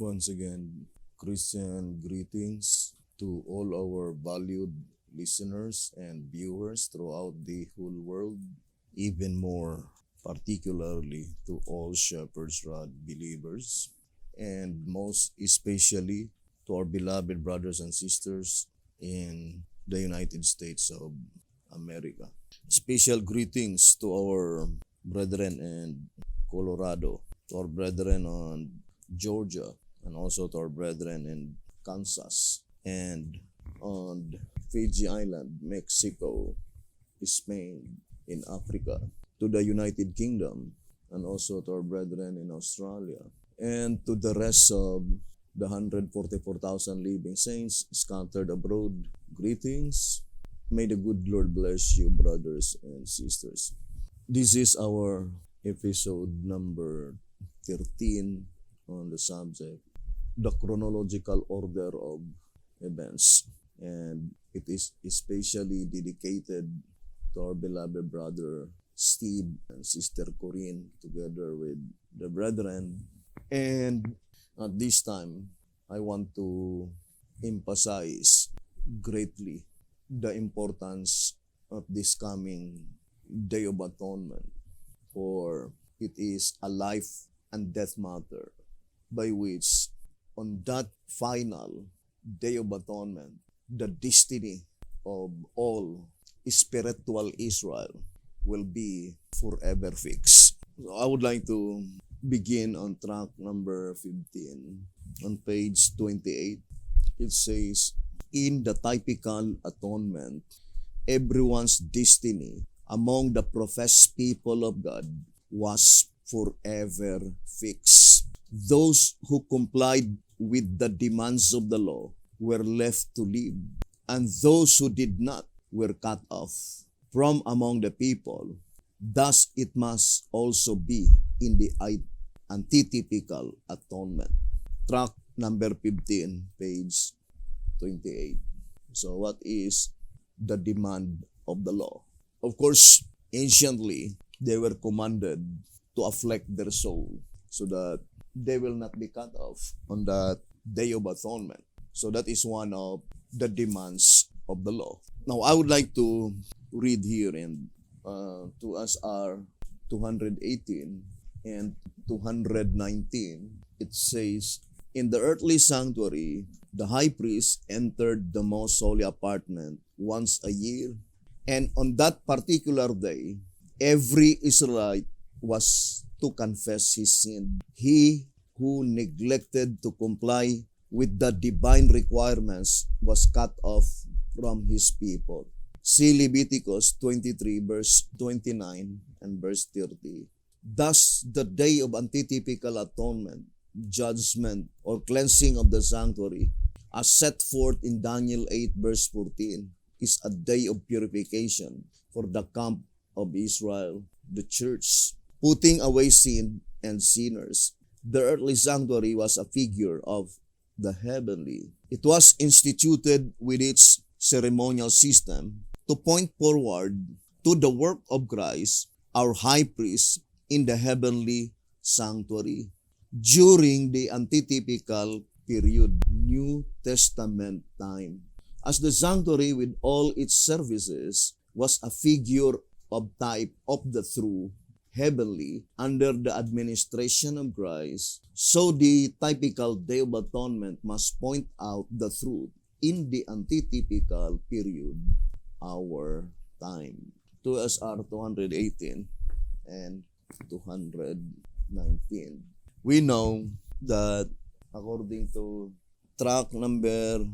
Once again, Christian greetings to all our valued listeners and viewers throughout the whole world, even more particularly to all Shepherd's Rod believers, and most especially to our beloved brothers and sisters in the United States of America. Special greetings to our brethren in Colorado, to our brethren on Georgia, and also to our brethren in Kansas and on Fiji Island, Mexico, Spain, in Africa, to the United Kingdom, and also to our brethren in Australia, and to the rest of the 144,000 living saints scattered abroad. Greetings. May the good Lord bless you, brothers and sisters. This is our episode number 13 on the subject, the chronological order of events, and it is especially dedicated to our beloved brother Steve and Sister Corinne, together with the brethren. And at this time, I want to emphasize greatly the importance of this coming Day of Atonement, for it is a life and death matter by which on that final Day of Atonement, the destiny of all spiritual Israel will be forever fixed. So I would like to begin on track number 15. On page 28, it says, in the typical atonement, everyone's destiny among the professed people of God was forever fixed. Those who complied with the demands of the law were left to live, and those who did not were cut off from among the people. Thus it must also be in the antitypical atonement. Track number 15, page 28. So what is the demand of the law? Of course, anciently, they were commanded to afflict their soul so that they will not be cut off on that Day of Atonement. So that is one of the demands of the law. Now, I would like to read here in to us are 218 and 219. It says, in the earthly sanctuary, the high priest entered the most holy apartment once a year, and on that particular day, every Israelite was to confess his sin. He who neglected to comply with the divine requirements was cut off from his people. See Leviticus 23 verse 29 and verse 30. Thus, the day of antitypical atonement, judgment, or cleansing of the sanctuary, as set forth in Daniel 8 verse 14, is a day of purification for the camp of Israel, the church, putting away sin and sinners. The earthly sanctuary was a figure of the heavenly. It was instituted with its ceremonial system to point forward to the work of Christ, our high priest, in the heavenly sanctuary. During the antitypical period, New Testament time, as the sanctuary with all its services was a figure of type of the true heavenly under the administration of Christ, so the typical Day of Atonement must point out the truth in the antitypical period, our time. 2SR 218 and 219. We know that according to track number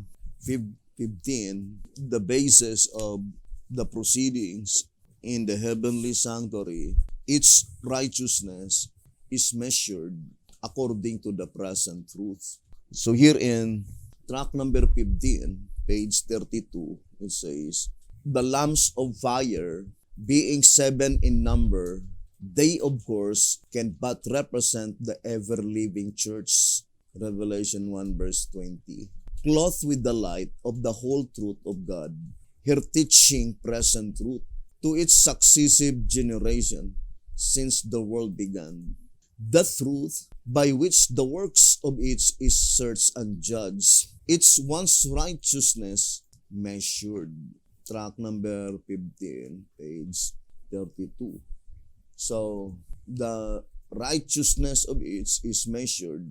15, the basis of the proceedings in the heavenly sanctuary, its righteousness is measured according to the present truth. So here in track number 15, page 32, it says, the lamps of fire, being 7 in number, they of course can but represent the ever-living church. Revelation 1 verse 20. Clothed with the light of the whole truth of God, her teaching present truth to its successive generation since the world began. The truth by which the works of each is searched and judged, its one's righteousness measured. Track number 15, page 32. So, the righteousness of each is measured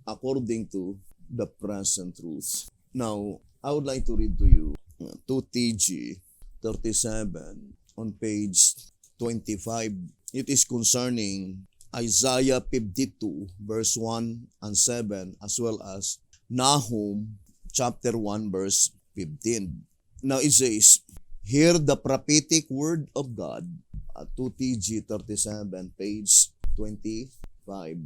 according to the present truth. Now, I would like to read to you 2TG 37 on page 25. It is concerning Isaiah 52 verse 1 and 7 as well as Nahum chapter 1 verse 15. Now it says, hear the prophetic word of God, 2TG 37, page 25.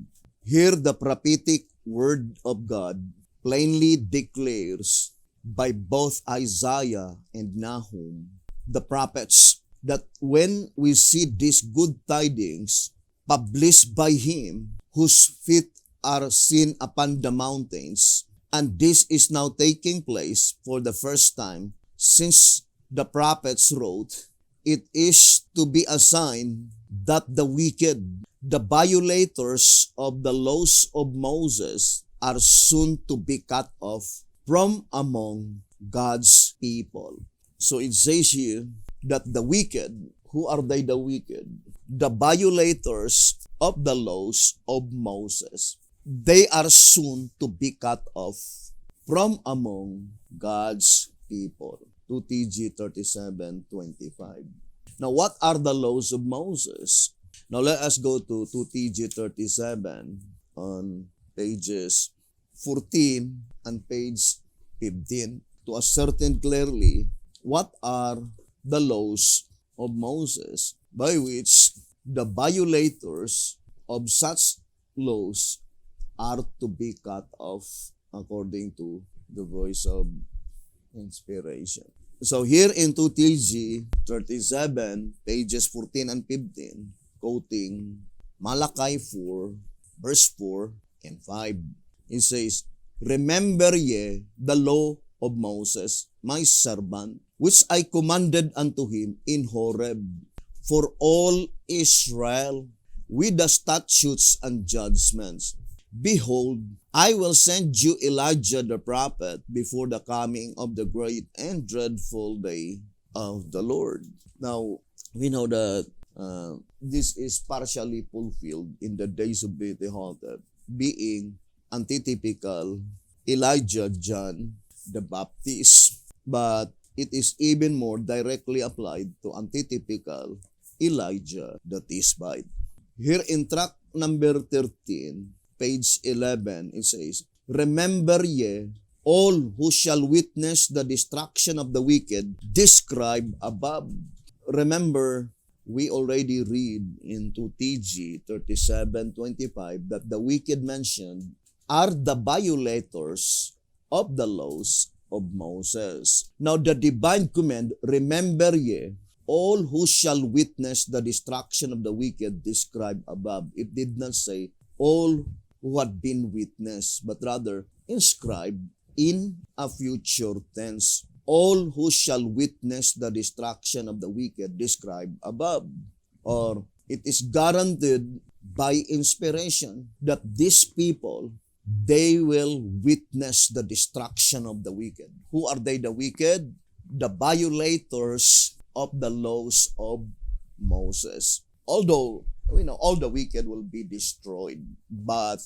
Here the prophetic word of God plainly declares by both Isaiah and Nahum, the prophets, that when we see these good tidings published by him whose feet are seen upon the mountains, and this is now taking place for the first time since the prophets wrote, it is to be a sign that the wicked, the violators of the laws of Moses, are soon to be cut off from among God's people. So it says here that the wicked, who are they the wicked? The violators of the laws of Moses, they are soon to be cut off from among God's people. 2TG 37:25. Now, what are the laws of Moses? Now, let us go to 2TG 37 on pages 14 and page 15 to ascertain clearly what are the laws of Moses by which the violators of such laws are to be cut off according to the voice of inspiration. So here in 2TG 37, pages 14 and 15, quoting Malachi 4, verse 4 and 5, it says, remember ye the law of Moses, my servant, which I commanded unto him in Horeb, for all Israel, with the statutes and judgments. Behold, I will send you Elijah the prophet before the coming of the great and dreadful day of the Lord. Now, we know that this is partially fulfilled in the days of Bethel, being antitypical Elijah John the Baptist. But it is even more directly applied to antitypical Elijah the Tishbite. Here in track number 13, page 11, it says, remember ye all who shall witness the destruction of the wicked described above. Remember, we already read in 2TG 37:25 that the wicked mentioned are the violators of the laws of Moses. Now the divine command, remember ye all who shall witness the destruction of the wicked described above. It did not say all who had been witnessed, but rather inscribed in a future tense. All who shall witness the destruction of the wicked described above. Or it is guaranteed by inspiration that these people, they will witness the destruction of the wicked. Who are they, the wicked? The violators of the laws of Moses. Although we know all the wicked will be destroyed, but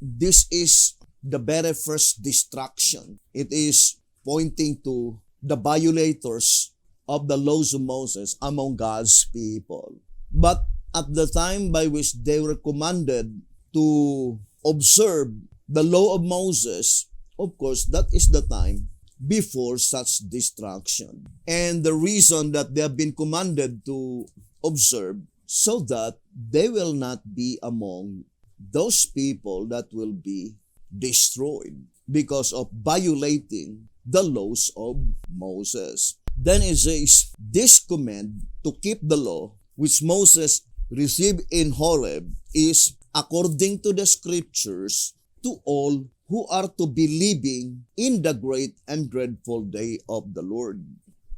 this is the very first destruction. It is pointing to the violators of the laws of Moses among God's people. But at the time by which they were commanded to observe the law of Moses, of course, that is the time before such destruction. And the reason that they have been commanded to observe, so that they will not be among those people that will be destroyed. because of violating the laws of Moses. Then it says, this command to keep the law which Moses received in Horeb is according to the scriptures to all who are to be living in the great and dreadful day of the Lord.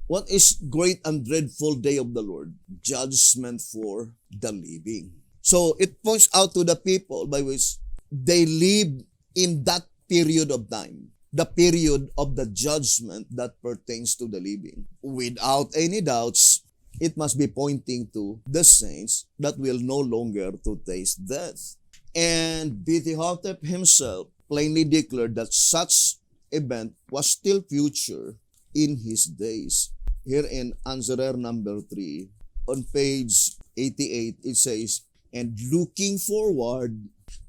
What is great and dreadful day of the Lord? Judgment for the living. So it points out to the people by which they live in that period of time, the period of the judgment that pertains to the living. Without any doubts, it must be pointing to the saints that will no longer to taste death. And Bithihotep himself plainly declared that such event was still future in his days. Here in Answerer number 3, on page 88, it says, and looking forward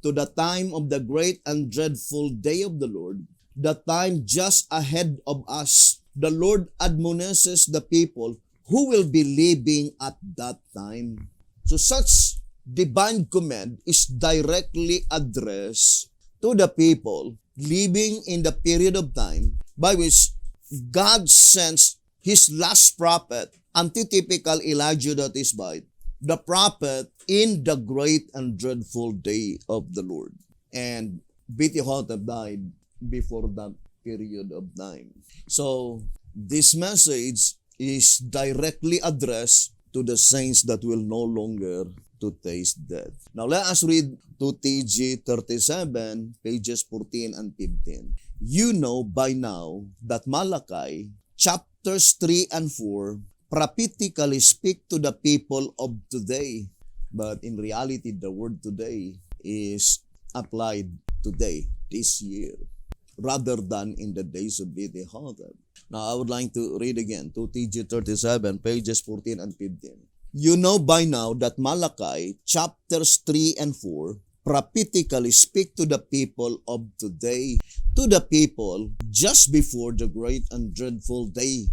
to the time of the great and dreadful day of the Lord, the time just ahead of us, the Lord admonishes the people who will be living at that time. So such divine command is directly addressed to the people living in the period of time by which God sends His last prophet, antitypical Elijah the Tishbite, the prophet in the great and dreadful day of the Lord. And Bithihotep died before that period of time. So this message is directly addressed to the saints that will no longer to taste death. Now let us read 2TG 37, pages 14 and 15. You know by now that Malachi chapters 3 and 4 prophetically speak to the people of today. But in reality, the word today is applied today, this year, rather than in the days of Bithihotep. Now, I would like to read again, 2TG 37, pages 14 and 15. You know by now that Malachi chapters 3 and 4 prophetically speak to the people of today, to the people just before the great and dreadful day,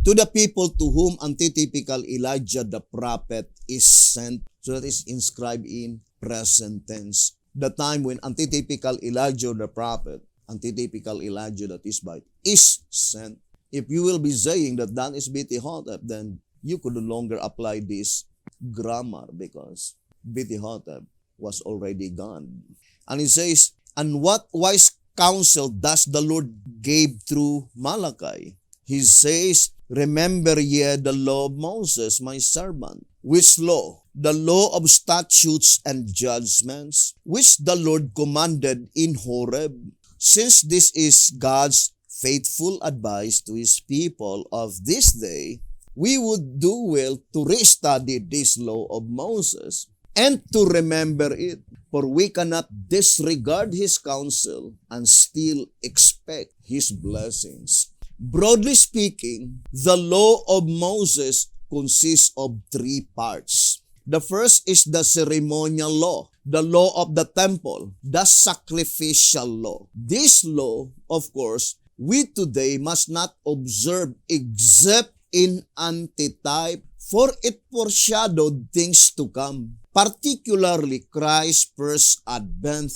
to the people to whom antitypical Elijah the prophet is sent. So that is inscribed in present tense. The time when antitypical Elijah the prophet, antitypical Elijah the Tishbite, is sent. If you will be saying that that is Bithihotep, then you could no longer apply this grammar because Bithihotep was already gone. And it says, and what wise counsel does the Lord give through Malachi? He says, remember ye the law of Moses, my servant. Which law? The law of statutes and judgments, which the Lord commanded in Horeb. Since this is God's faithful advice to His people of this day, we would do well to restudy this law of Moses and to remember it, for we cannot disregard His counsel and still expect His blessings. Broadly speaking, the law of Moses consists of 3 parts. The first is the ceremonial law, the law of the temple, the sacrificial law. This law, of course, we today must not observe except in antitype, for it foreshadowed things to come, particularly Christ's first advent.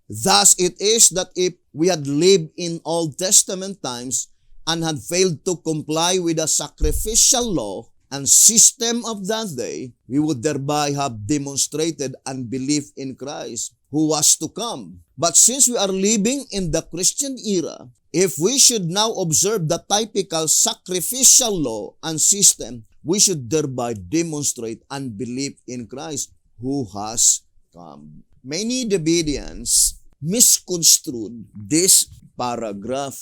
Thus it is that if we had lived in Old Testament times and had failed to comply with the sacrificial law and system of that day, we would thereby have demonstrated unbelief in Christ, who was to come. But since we are living in the Christian era, if we should now observe the typical sacrificial law and system, we should thereby demonstrate unbelief in Christ, who has come. Many Davidians misconstrued this paragraph.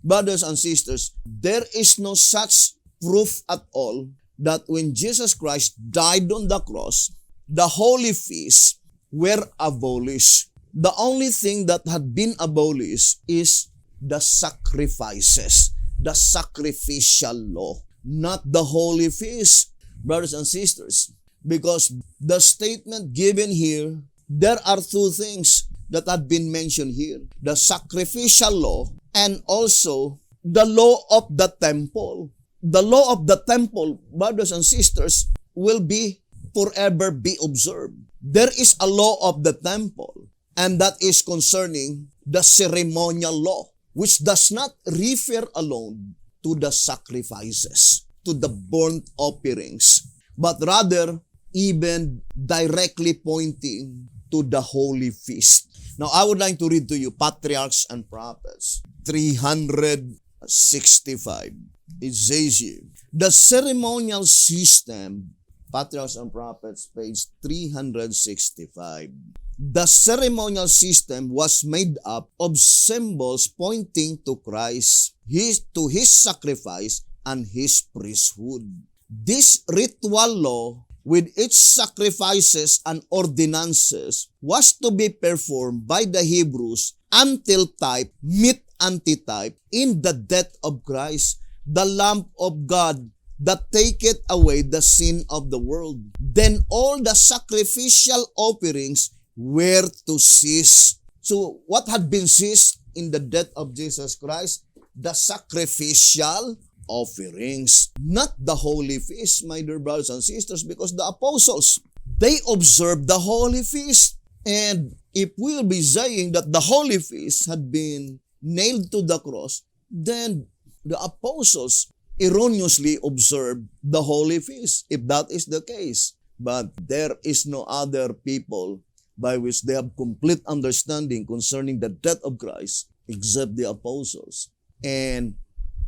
Brothers and sisters, there is no such proof at all that when Jesus Christ died on the cross, the holy feasts were abolished. The only thing that had been abolished is the sacrifices, the sacrificial law, not the holy feast, brothers and sisters. Because the statement given here, there are 2 things that had been mentioned here. The sacrificial law and also the law of the temple. The law of the temple, brothers and sisters, will be forever be observed. There is a law of the temple. and that is concerning the ceremonial law, which does not refer alone to the sacrifices, to the burnt offerings, but rather even directly pointing to the holy feast. Now, I would like to read to you Patriarchs and Prophets 365. It says here, the ceremonial system, Patriarchs and Prophets, page 365. The ceremonial system was made up of symbols pointing to Christ, to his sacrifice, and his priesthood. This ritual law, with its sacrifices and ordinances, was to be performed by the Hebrews until type meet antitype in the death of Christ, the Lamb of God that taketh away the sin of the world. Then all the sacrificial offerings were to cease. So what had been ceased in the death of Jesus Christ? The sacrificial offerings, not the holy feast, my dear brothers and sisters, because the apostles, they observed the holy feast. And if we'll be saying that the holy feast had been nailed to the cross, then the apostles erroneously observed the holy feast, if that is the case. But there is no other people by which they have complete understanding concerning the death of Christ except the apostles. And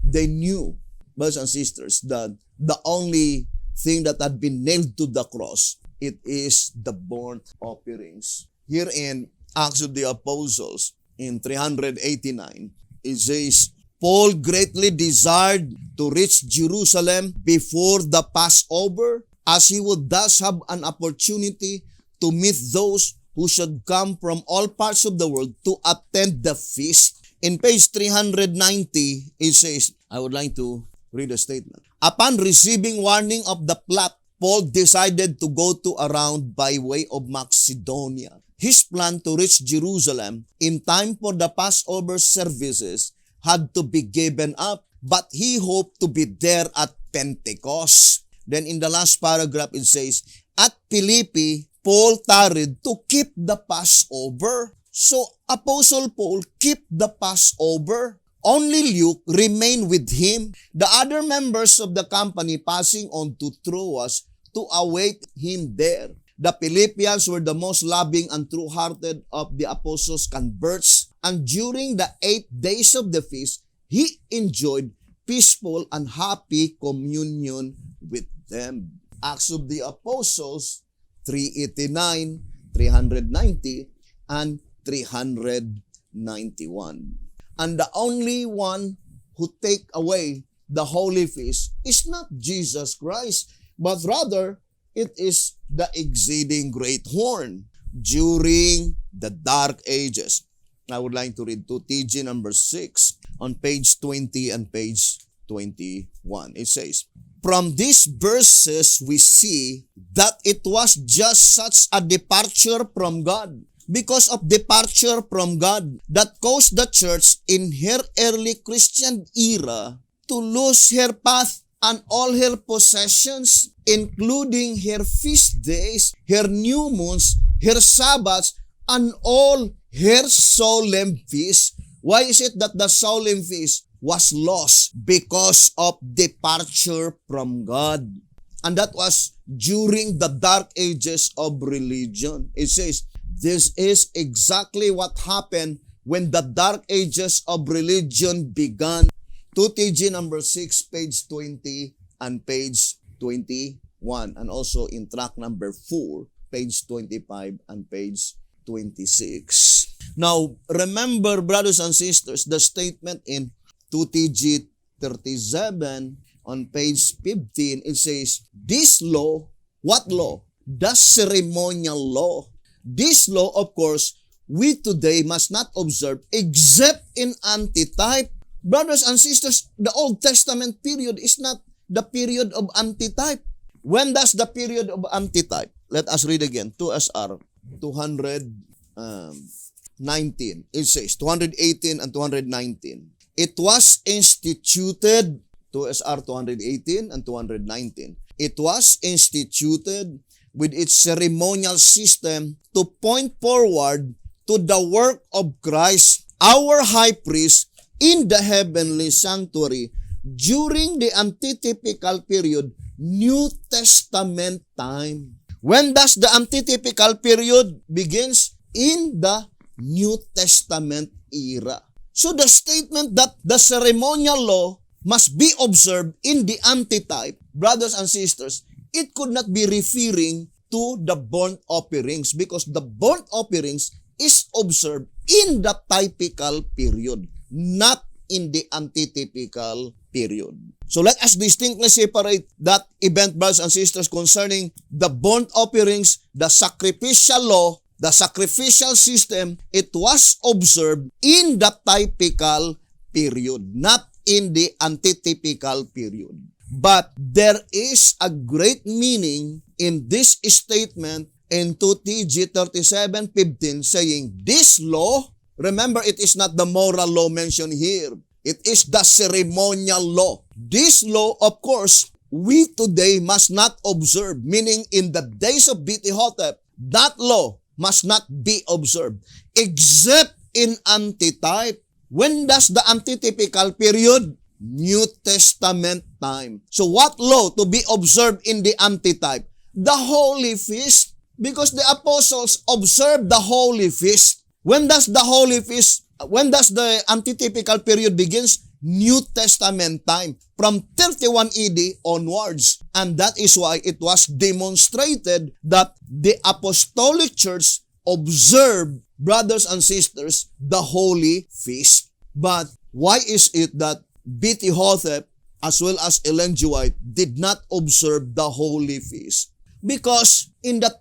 they knew, brothers and sisters, that the only thing that had been nailed to the cross, it is the burnt offerings. Here in Acts of the Apostles, in 389, it says, Paul greatly desired to reach Jerusalem before the Passover, as he would thus have an opportunity to meet those who should come from all parts of the world to attend the feast. In page 390, it says, I would like to read a statement. Upon receiving warning of the plot, Paul decided to go to around by way of Macedonia. His plan to reach Jerusalem in time for the Passover services had to be given up, but he hoped to be there at Pentecost. Then in the last paragraph, it says, at Philippi, Paul tarried to keep the Passover. So Apostle Paul kept the Passover. Only Luke remained with him. The other members of the company passing on to Troas to await him there. The Philippians were the most loving and true-hearted of the apostles' converts, and during the 8 days of the feast, he enjoyed peaceful and happy communion with them. Acts of the Apostles 389, 390, and 391. And the only one who take away the holy feast is not Jesus Christ, but rather it is the exceeding great horn during the dark ages. I would like to read 2 TG number 6 on page 20 and page 21. It says, from these verses we see that it was just such a departure from God, because of departure from God, that caused the church in her early Christian era to lose her path and all her possessions, including her feast days, her new moons, her Sabbaths, and all her solemn feasts. Why is it that the solemn feast was lost? Because of departure from God. And that was during the dark ages of religion. It says, this is exactly what happened when the dark ages of religion began. 2 TG number 6, page 20 and page 21. And also in track number 4, page 25 and page 26. Now, remember, brothers and sisters, the statement in 2 TG 37 on page 15, it says, this law, what law? The ceremonial law. This law, of course, we today must not observe except in antitype. Brothers and sisters, the Old Testament period is not the period of antitype. When does the period of antitype? Let us read again. 2SR 219. It says 218 and 219. It was instituted, 2SR 218 and 219. It was instituted with its ceremonial system to point forward to the work of Christ, our high priest, in the heavenly sanctuary during the antitypical period, New Testament time. When does the antitypical period begins? In the New Testament era. So the statement that the ceremonial law must be observed in the antitype, brothers and sisters, it could not be referring to the burnt offerings because the burnt offerings is observed in the typical period, not in the antitypical period. So let us distinctly separate that event, brothers and sisters, concerning the burnt offerings, the sacrificial law, the sacrificial system. It was observed in the typical period, not in the antitypical period. But there is a great meaning in this statement in 2 TG 37:15 saying, this law, remember it is not the moral law mentioned here. It is the ceremonial law. This law, of course, we today must not observe, meaning in the days of BT Hotep, that law must not be observed, except in antitype. When does the antitypical period? New Testament time. So what law to be observed in the antitype? The Holy Feast. Because the apostles observed the Holy Feast. When does the Holy Feast, when does the antitypical period begins? New Testament time. From 31 AD onwards. And that is why it was demonstrated that the Apostolic Church observed, brothers and sisters, the Holy Feast. But why is it that BT Hotep as well as Ellen G. White did not observe the Holy Feast? Because in the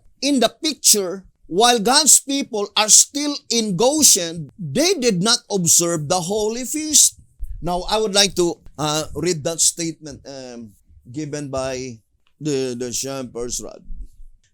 picture, while God's people are still in Goshen, they did not observe the Holy Feast. Now, I would like to read that statement given by the Shepherd's Rod.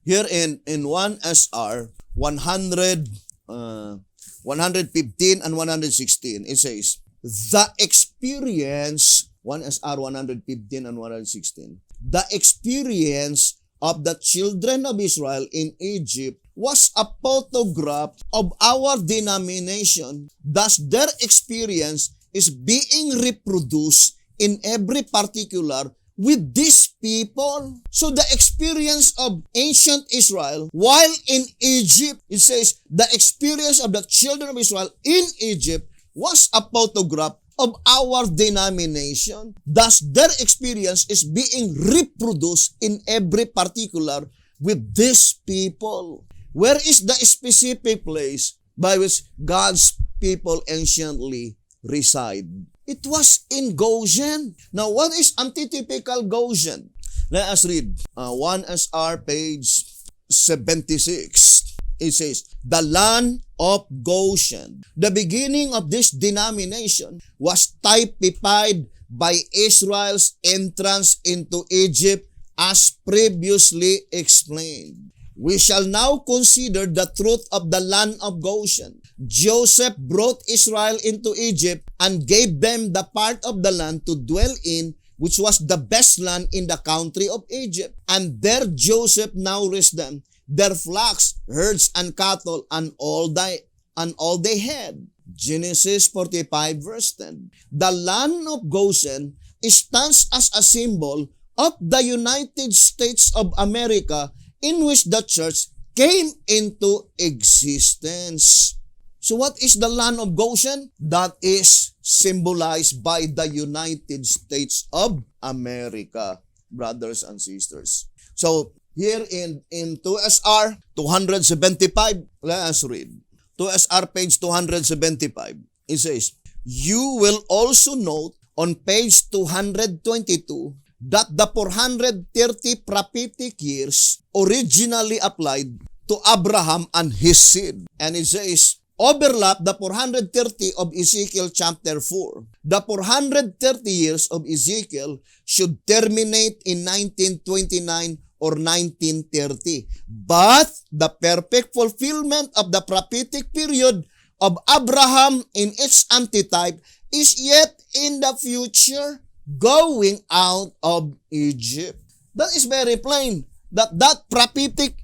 Here in 1 SR 115 and 116, it says, the experience, 1 SR 115 and 116, the experience of the children of Israel in Egypt was a photograph of our denomination. Thus, their experience is being reproduced in every particular with these people. So the experience of ancient Israel while in Egypt, it says the experience of the children of Israel in Egypt was a photograph of our denomination. Thus, their experience is being reproduced in every particular with these people. Where is the specific place by which God's people anciently reside? It was in Goshen. Now, what is antitypical Goshen? Let us read 1 SR page 76. It says, the land of Goshen. The beginning of this denomination was typified by Israel's entrance into Egypt as previously explained. We shall now consider the truth of the land of Goshen. Joseph brought Israel into Egypt and gave them the part of the land to dwell in, which was the best land in the country of Egypt. And there Joseph now raised them, their flocks, herds, and cattle, and all they had. Genesis 45 verse 10. The land of Goshen stands as a symbol of the United States of America, in which the church came into existence. So what is the land of Goshen? That is symbolized by the United States of America, brothers and sisters. So here in 2SR 275, let us read. 2SR page 275, it says, you will also note on page 222 that the 430 prophetic years originally applied to Abraham and his seed. And it says, overlap the 430 of Ezekiel chapter 4. The 430 years of Ezekiel should terminate in 1929 or 1930. But the perfect fulfillment of the prophetic period of Abraham in its antitype is yet in the future, going out of Egypt. That is very plain, that prophetic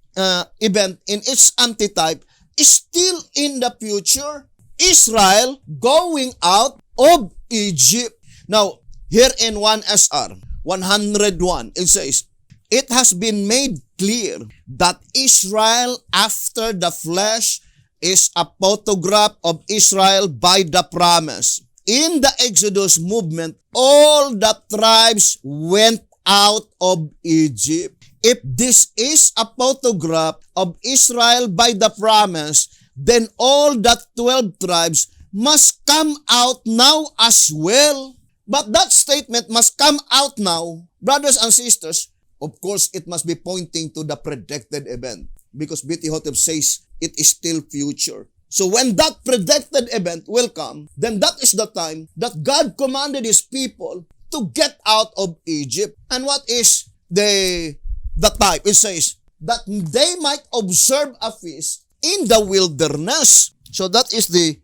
event in its antitype still in the future, Israel going out of Egypt. Now, here in 1SR 101, it says, it has been made clear that Israel after the flesh is a photograph of Israel by the promise. In the Exodus movement, all the tribes went out of Egypt. If this is a photograph of Israel by the promise, then all the 12 tribes must come out now as well. But that statement must come out now, brothers and sisters. Of course, it must be pointing to the predicted event because B.T. Hotep says it is still future. So when that predicted event will come, then that is the time that God commanded His people to get out of Egypt. And what is the type? It says that they might observe a feast in the wilderness. So that is the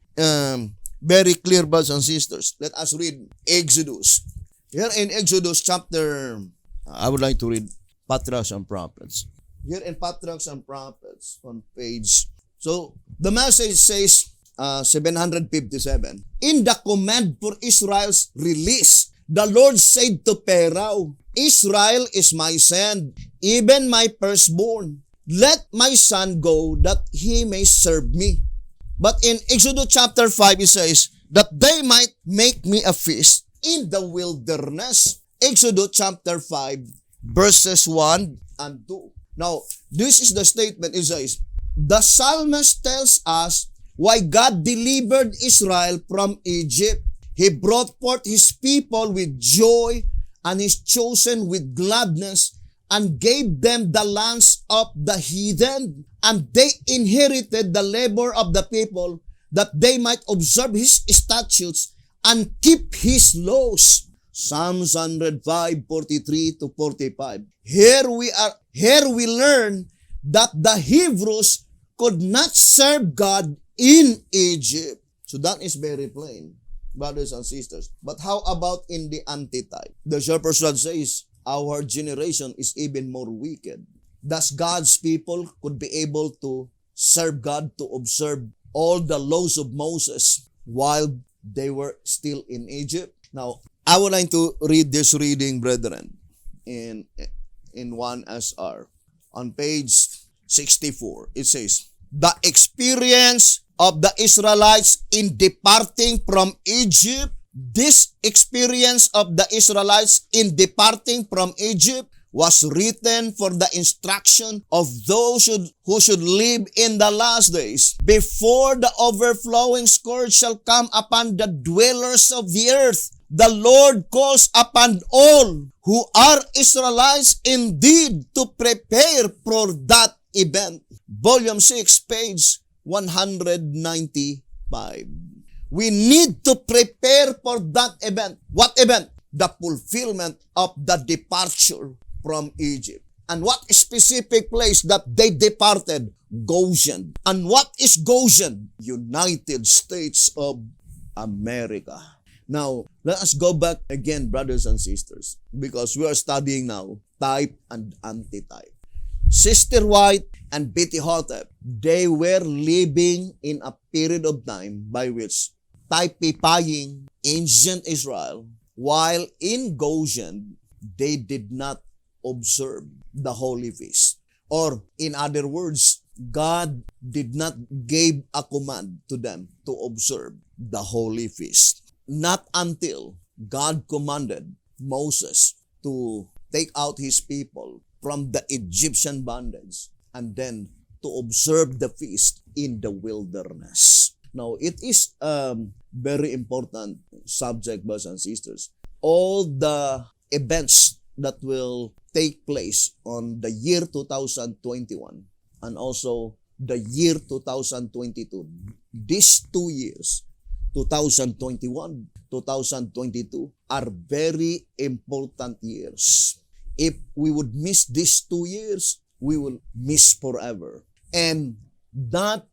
very clear, brothers and sisters. Let us read Exodus. Here in Exodus chapter, I would like to read Patriarchs and Prophets. Here in Patriarchs and Prophets on page, so the message says 757. In the command for Israel's release, the Lord said to Pharaoh, Israel is my son, even my firstborn. Let my son go that he may serve me. But in Exodus chapter 5, it says that they might make me a feast in the wilderness. Exodus chapter 5, verses 1 and 2. Now, this is the statement. It says, the psalmist tells us why God delivered Israel from Egypt. He brought forth His people with joy and His chosen with gladness and gave them the lands of the heathen. And they inherited the labor of the people that they might observe His statutes and keep His laws. Psalms 105, 43 to 45. Here we learn that the Hebrews could not serve God in Egypt. So that is very plain, brothers and sisters. But how about in the antitype? The Shepherd's Rod says, our generation is even more wicked. Thus God's people could be able to serve God, to observe all the laws of Moses while they were still in Egypt. Now, I would like to read this reading, brethren, in 1SR. On page 64, it says, the experience of the Israelites in departing from Egypt, this experience of the Israelites in departing from Egypt was written for the instruction of those who should live in the last days, before the overflowing scourge shall come upon the dwellers of the earth. The Lord calls upon all who are Israelites indeed to prepare for that event. Volume 6, page 195. We need to prepare for that event. What event? The fulfillment of the departure from Egypt. And what specific place that they departed? Goshen. And what is Goshen? United States of America. Now, let us go back again, brothers and sisters, because we are studying now type and antitype. Sister White and B.T. Hotep, they were living in a period of time by which typifying ancient Israel, while in Goshen, they did not observe the holy feast. Or in other words, God did not give a command to them to observe the holy feast. Not until God commanded Moses to take out his people from the Egyptian bondage and then to observe the feast in the wilderness. Now, it is a very important subject, brothers and sisters. All the events that will take place on the year 2021 and also the year 2022, these 2 years, 2021, 2022, are very important years. If we would miss these 2 years, we will miss forever. And that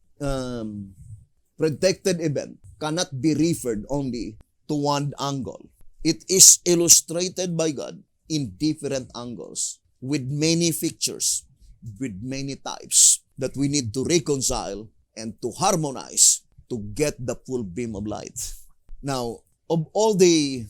predicted event cannot be referred only to one angle. It is illustrated by God in different angles, with many pictures, with many types that we need to reconcile and to harmonize to get the full beam of light. Now, of all the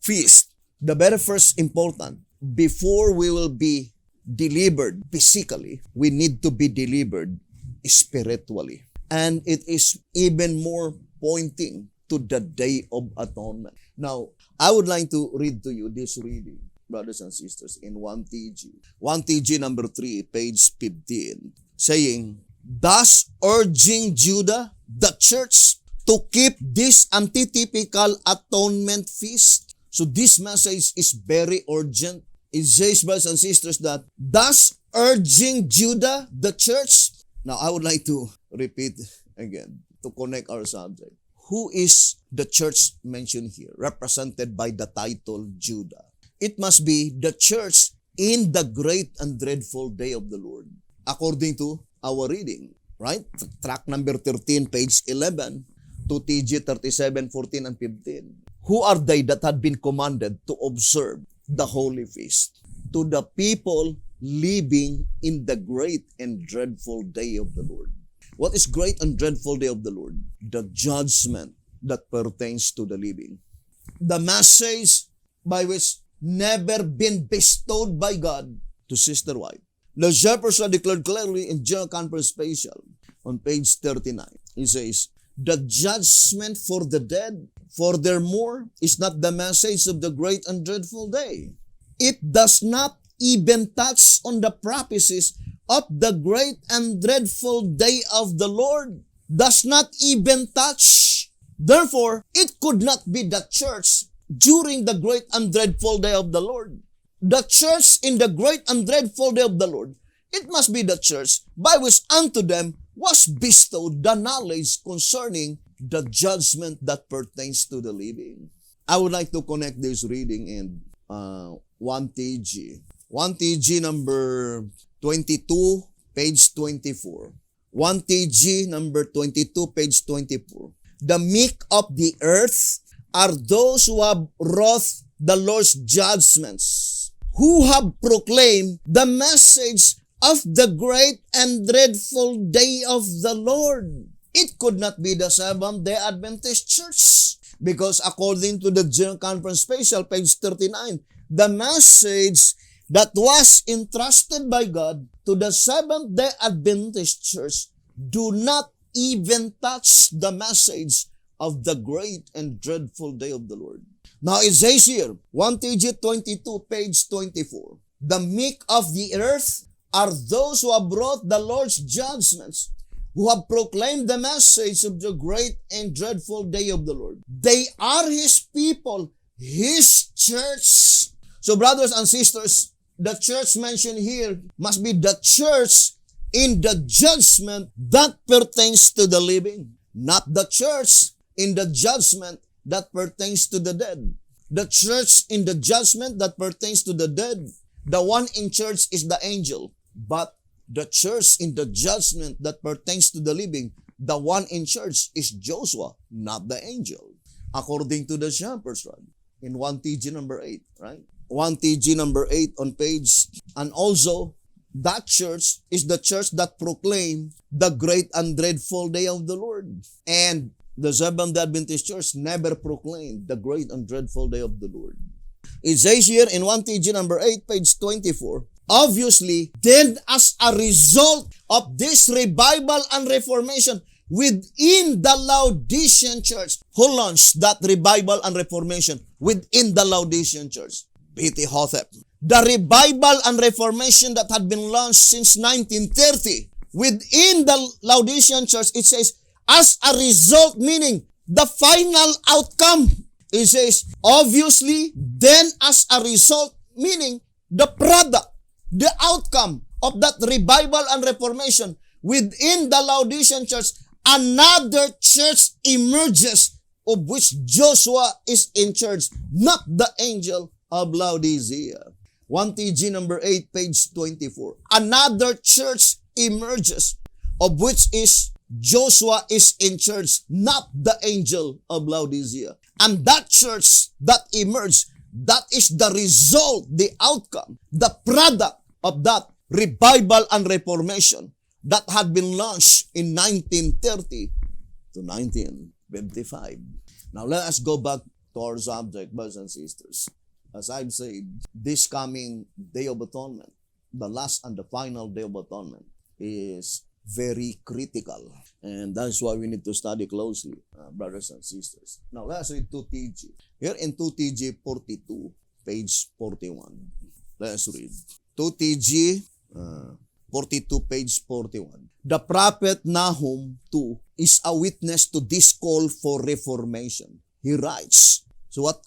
feast, the very first important, before we will be delivered physically, we need to be delivered spiritually. And it is even more pointing to the Day of Atonement. Now, I would like to read to you this reading, brothers and sisters, in 1 TG. 1 TG number 3, page 15, saying, thus urging Judah, the church, to keep this antitypical atonement feast. So this message is very urgent. It says, brothers and sisters, that thus urging Judah, the church. Now, I would like to repeat again to connect our subject. Who is the church mentioned here, represented by the title Judah? It must be the church in the great and dreadful day of the Lord, according to our reading, right? Track number 13, page 11, to TG 37, 14, and 15. Who are they that had been commanded to observe the holy feast? To the people living in the great and dreadful day of the Lord. What is great and dreadful day of the Lord? The judgment that pertains to the living. The message by which never been bestowed by God to Sister White. The Jefferson declared clearly in General Conference Special on page 39. He says, the judgment for the dead, furthermore, is not the message of the great and dreadful day. It does not even touch on the prophecies of the great and dreadful day of the Lord. Does not even touch. Therefore, it could not be the church during the great and dreadful day of the Lord. The church in the great and dreadful day of the Lord, it must be the church by which unto them was bestowed the knowledge concerning the judgment that pertains to the living. I would like to connect this reading in 1 TG. 1 TG number 22, page 24. 1 TG number 22, page 24. The meek of the earth are those who have wrought the Lord's judgments, who have proclaimed the message of the great and dreadful day of the Lord. It could not be the Seventh-day Adventist Church, because according to the General Conference Special, page 39, the message that was entrusted by God to the Seventh-day Adventist Church do not even touch the message of the great and dreadful day of the Lord. Now it says here, 1 TG 22, page 24, the meek of the earth are those who have brought the Lord's judgments, who have proclaimed the message of the great and dreadful day of the Lord. They are His people, His church. So brothers and sisters, the church mentioned here must be the church in the judgment that pertains to the living, not the church in the judgment that pertains to the dead. The church in the judgment that pertains to the dead, the one in church is the angel, but the church in the judgment that pertains to the living, the one in church is Joshua, not the angel, according to the Shepherd's Rod in 1 TG number 8, right? 1 TG number 8 on page, and also that church is the church that proclaimed the great and dreadful day of the Lord. And the Seventh-day Adventist Church never proclaimed the great and dreadful day of the Lord. It says here in 1 TG number 8, page 24, obviously, then as a result of this revival and reformation within the Laodicean church, who launched that revival and reformation within the Laodicean church? B.T. Hotep. The revival and reformation that had been launched since 1930 within the Laodicean church, it says, as a result, meaning the final outcome. It says, obviously, then as a result, meaning the product, the outcome of that revival and reformation within the Laodicean church, another church emerges of which Joshua is in charge, not the angel of Laodicea. 1 TG number 8, page 24. Another church emerges of which is Joshua is in charge, not the angel of Laodicea. And that church that emerged, that is the result, the outcome, the product of that revival and reformation that had been launched in 1930 to 1955. Now let us go back to our subject, brothers and sisters. As I've said, this coming Day of Atonement, the last and the final Day of Atonement, is very critical. And that's why we need to study closely, brothers and sisters. Now, let's read 2TG. Here in 2TG 42, page 41. Let's read. 2TG 42, page 41. The prophet Nahum too is a witness to this call for reformation. He writes, so what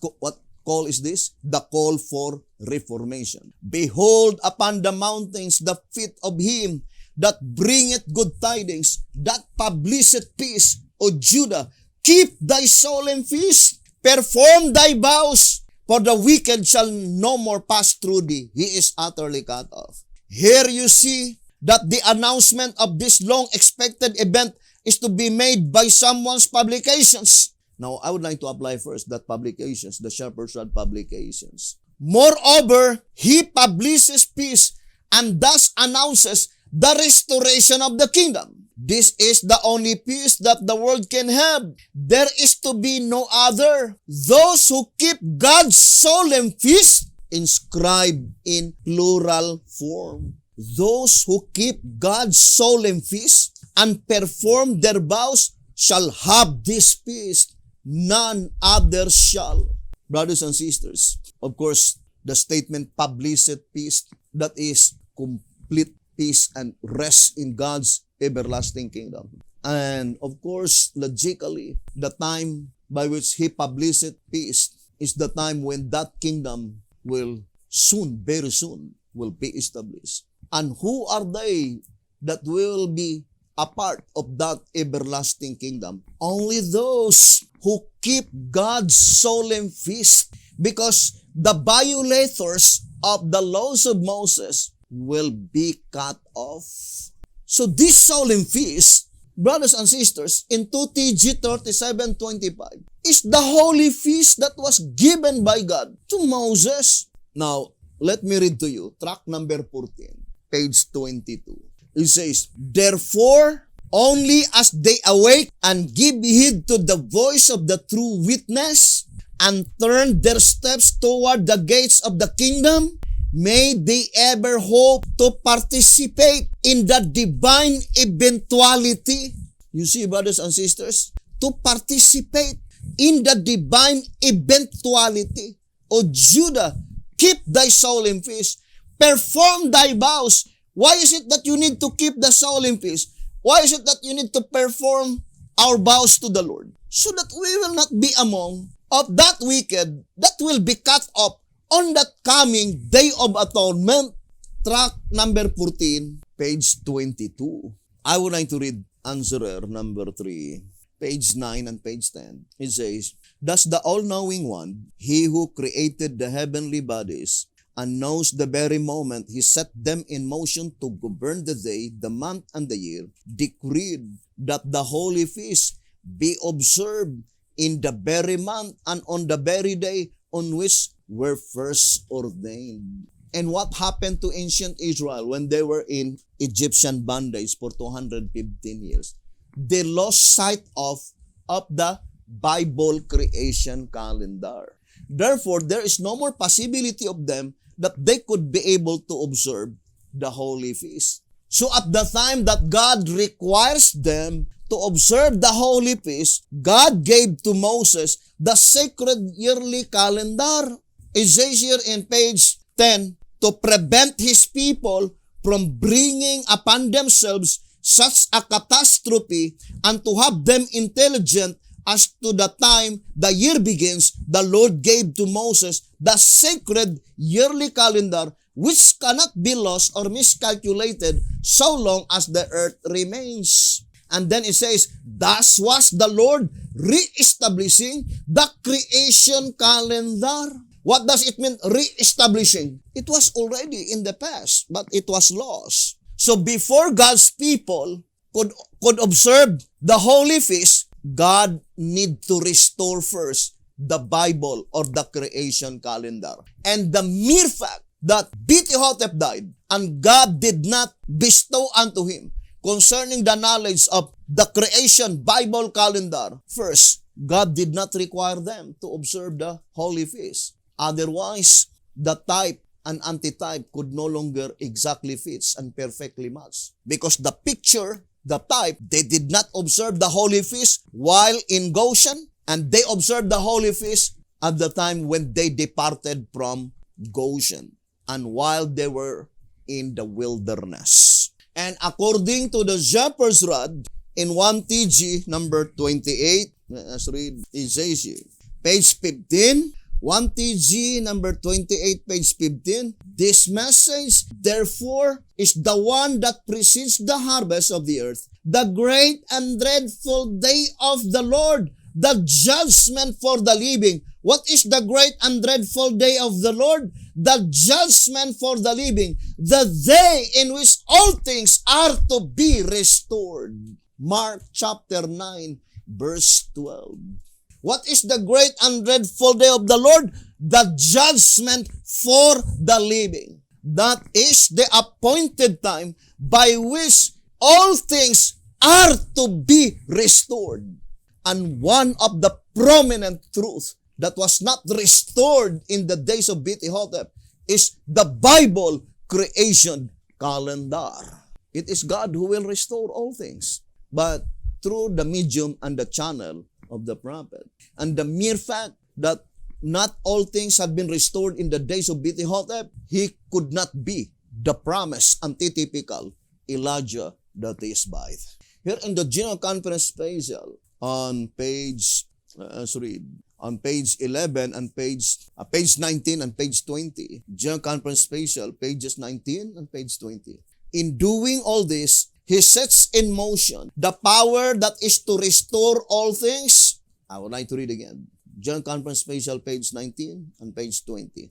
call is this? The call for reformation. Behold upon the mountains the feet of him that bringeth good tidings, that publisheth peace, O Judah. Keep thy solemn feast, perform thy vows, for the wicked shall no more pass through thee. He is utterly cut off. Here you see that the announcement of this long-expected event is to be made by someone's publications. Now, I would like to apply first that publications, the Shepherd's Rod publications. Moreover, he publishes peace and thus announces the restoration of the kingdom. This is the only peace that the world can have. There is to be no other. Those who keep God's solemn feast, inscribed in plural form. Those who keep God's solemn feast and perform their vows shall have this peace. None other shall. Brothers and sisters, of course, the statement published peace, that is complete peace and rest in God's everlasting kingdom. And of course, logically, the time by which he published peace is the time when that kingdom will soon, very soon, will be established. And who are they that will be a part of that everlasting kingdom? Only those who keep God's solemn feast, because the violators of the laws of Moses will be cut off. So this solemn feast, brothers and sisters, in 2TG 37:25, is the holy feast that was given by God to Moses. Now, let me read to you, track number 14, page 22. It says, therefore, only as they awake and give heed to the voice of the true witness and turn their steps toward the gates of the kingdom, may they ever hope to participate in the divine eventuality. You see, brothers and sisters, to participate in the divine eventuality. O Judah, keep thy solemn feast, perform thy vows. Why is it that you need to keep the solemn feast? Why is it that you need to perform our vows to the Lord? So that we will not be among of that wicked that will be cut off on that coming Day of Atonement. Track number 14, page 22. I would like to read answerer number 3, page 9 and page 10. It says, thus the all-knowing one, he who created the heavenly bodies, and knows the very moment he set them in motion to govern the day, the month, and the year, decreed that the holy feast be observed in the very month and on the very day on which were first ordained. And what happened to ancient Israel when they were in Egyptian bondage for 215 years? They lost sight of the Bible creation calendar. Therefore, there is no more possibility of them that they could be able to observe the holy feast. So at the time that God requires them to observe the holy feast, God gave to Moses the sacred yearly calendar. It says here in page 10, to prevent his people from bringing upon themselves such a catastrophe and to have them intelligent as to the time the year begins, the Lord gave to Moses the sacred yearly calendar which cannot be lost or miscalculated so long as the earth remains. And then it says, thus was the Lord re-establishing the creation calendar. What does it mean, re-establishing? It was already in the past, but it was lost. So before God's people could observe the holy feast, God need to restore first the Bible or the creation calendar. And the mere fact that Beti-Hotep died and God did not bestow unto him concerning the knowledge of the creation Bible calendar. First, God did not require them to observe the holy feast. Otherwise, the type and antitype could no longer exactly fits and perfectly match. Because the picture, the type, they did not observe the holy feast while in Goshen, and they observed the holy feast at the time when they departed from Goshen and while they were in the wilderness. And according to the Shepherd's Rod, in 1 TG number 28, let's read Ezekiel, page 15, 1 TG number 28, page 15, this message, therefore, is the one that precedes the harvest of the earth, the great and dreadful day of the Lord, the judgment for the living. What is the great and dreadful day of the Lord? The judgment for the living, the day in which all things are to be restored. Mark chapter 9, verse 12. What is the great and dreadful day of the Lord? The judgment for the living. That is the appointed time by which all things are to be restored. And one of the prominent truths that was not restored in the days of Beti-Hotep is the Bible creation calendar. It is God who will restore all things, but through the medium and the channel of the prophet. And the mere fact that not all things have been restored in the days of Beti-Hotep, he could not be the promised antitypical Elijah the Tishbite. Here in the General Conference Special, on page, on page 11 and page 19 and page 20, General Conference Special, pages 19 and page 20. In doing all this, he sets in motion the power that is to restore all things. I would like to read again. General Conference Special, page 19 and page 20.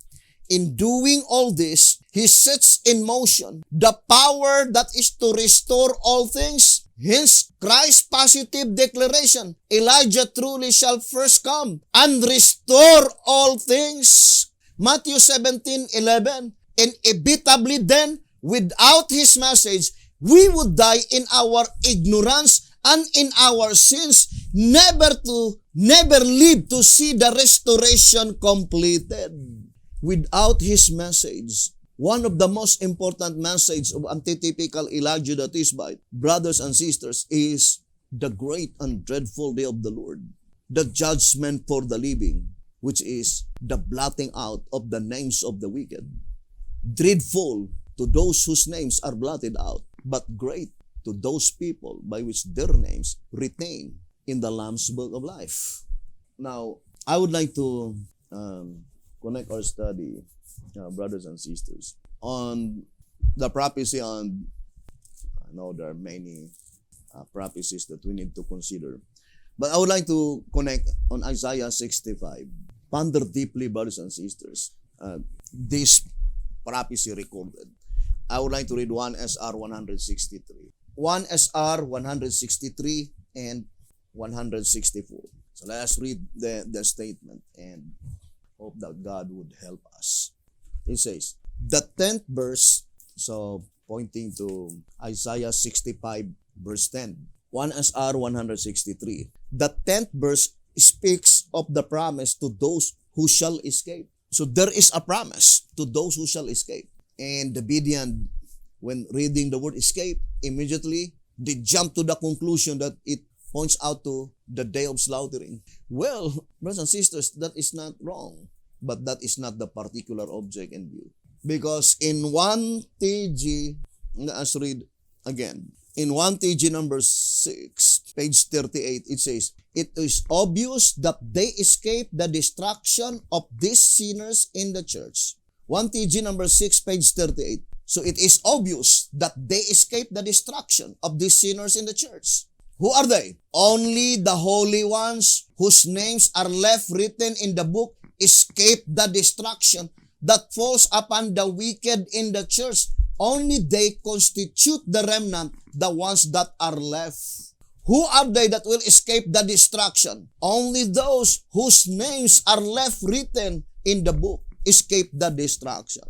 In doing all this, he sets in motion the power that is to restore all things. Hence, Christ's positive declaration, Elijah truly shall first come and restore all things. Matthew 17:11. Inevitably then, without his message, we would die in our ignorance and in our sins, never live to see the restoration completed. Without his message, one of the most important messages of antitypical Elijah the Tishbite, brothers and sisters, is the great and dreadful day of the Lord, the judgment for the living, which is the blotting out of the names of the wicked. Dreadful to those whose names are blotted out, but great to those people by which their names retain in the Lamb's Book of Life. Now, I would like to connect our study, brothers and sisters, on the prophecy on, I know there are many prophecies that we need to consider, but I would like to connect on Isaiah 65. Ponder deeply, brothers and sisters, this prophecy recorded. I would like to read 1 SR 163. 1 SR 163 and 164. So let us read the statement and hope that God would help us. It says, the 10th verse, so pointing to Isaiah 65 verse 10. 1 SR 163. The 10th verse speaks of the promise to those who shall escape. So there is a promise to those who shall escape. And the Bedean, when reading the word escape, immediately they jump to the conclusion that it points out to the day of slaughtering. Well, brothers and sisters, that is not wrong, but that is not the particular object in view. Because in 1 TG, let's read again. In 1 TG number 6, page 38, it says, it is obvious that they escape the destruction of these sinners in the church. 1 TG number 6, page 38. So it is obvious that they escape the destruction of these sinners in the church. Who are they? Only the holy ones whose names are left written in the book escape the destruction that falls upon the wicked in the church. Only they constitute the remnant, the ones that are left. Who are they that will escape the destruction? Only those whose names are left written in the book escape the destruction.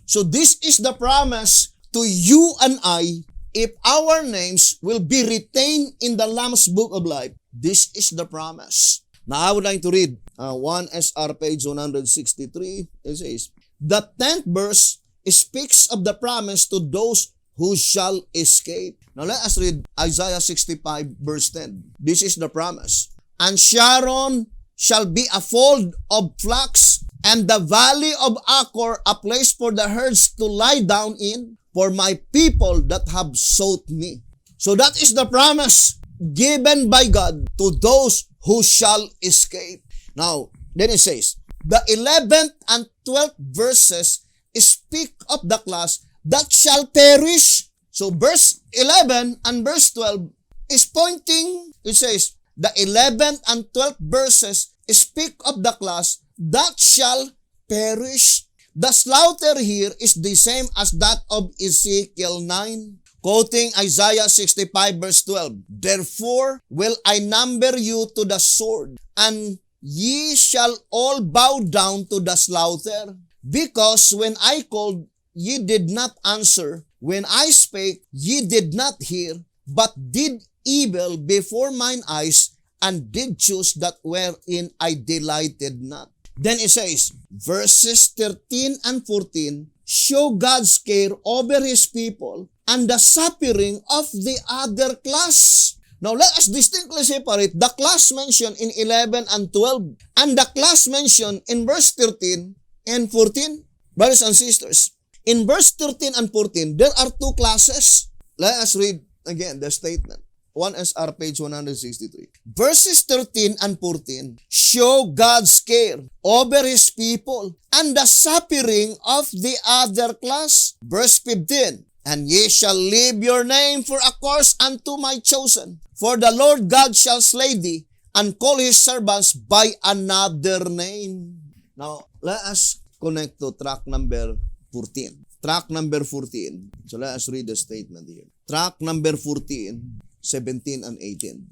So this is the promise to you and I if our names will be retained in the Lamb's Book of Life. This is the promise. Now, I would like to read 1 SR page 163. It says, the 10th verse speaks of the promise to those who shall escape. Now, let us read Isaiah 65 verse 10. This is the promise. And Sharon shall be a fold of flocks, and the valley of Achor a place for the herds to lie down in, for my people that have sought me. So that is the promise given by God to those who shall escape. Now, then it says, the 11th and 12th verses speak of the class that shall perish. So verse 11 and verse 12 is pointing, it says, the 11th and 12th verses speak of the class that shall perish. The slaughter here is the same as that of Ezekiel 9, quoting Isaiah 65 verse 12. Therefore will I number you to the sword, and ye shall all bow down to the slaughter. Because when I called, ye did not answer. When I spake, ye did not hear, but did evil before mine eyes, and did choose that wherein I delighted not. Then it says, verses 13 and 14 show God's care over His people and the suffering of the other class. Now let us distinctly separate the class mentioned in 11 and 12 and the class mentioned in verse 13 and 14. Brothers and sisters, in verse 13 and 14, there are two classes. Let us read again the statement. 1 SR page 163. Verses 13 and 14 show God's care over His people and the suffering of the other class. Verse 15. And ye shall leave your name for a curse unto my chosen. For the Lord God shall slay thee and call His servants by another name. Now, let us connect to track number 14. Track number 14. So let us read the statement here. Track number 14. 17 and 18.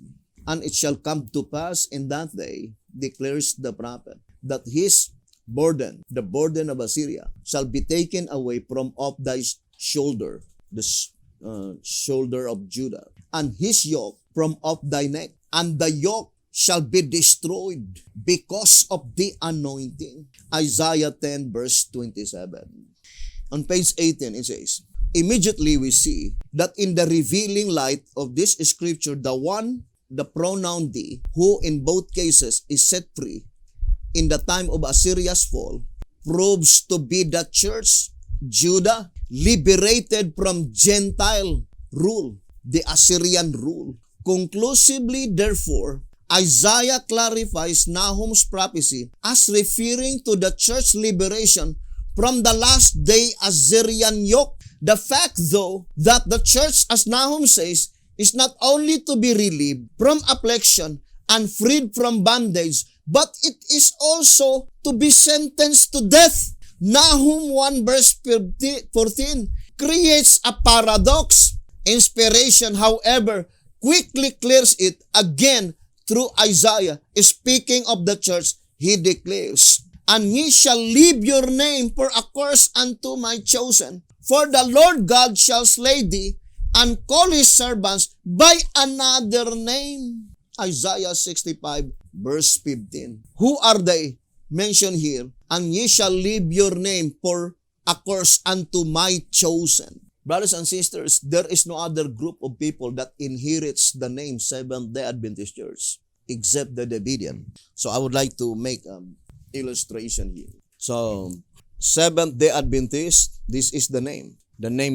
And it shall come to pass in that day, declares the prophet, that his burden, the burden of Assyria, shall be taken away from off thy shoulder, the shoulder of Judah, and his yoke from off thy neck, and the yoke shall be destroyed because of the anointing. Isaiah 10 verse 27. On page 18 it says, immediately we see that in the revealing light of this scripture, the pronoun thee, who in both cases is set free in the time of Assyria's fall, proves to be the church, Judah, liberated from Gentile rule, the Assyrian rule. Conclusively, therefore, Isaiah clarifies Nahum's prophecy as referring to the church liberation from the last day Assyrian yoke. The fact, though, that the church, as Nahum says, is not only to be relieved from affliction and freed from bondage, but it is also to be sentenced to death. Nahum 1 verse 14 creates a paradox. Inspiration, however, quickly clears it again through Isaiah. Speaking of the church, he declares, and ye shall leave your name for a curse unto my chosen. For the Lord God shall slay thee, and call His servants by another name. Isaiah 65 verse 15. Who are they mentioned here? And ye shall leave your name for a curse unto my chosen. Brothers and sisters, there is no other group of people that inherits the name Seventh-day Adventist Church except the Davidian. So I would like to make an illustration here. So, Seventh-day Adventist, this is the name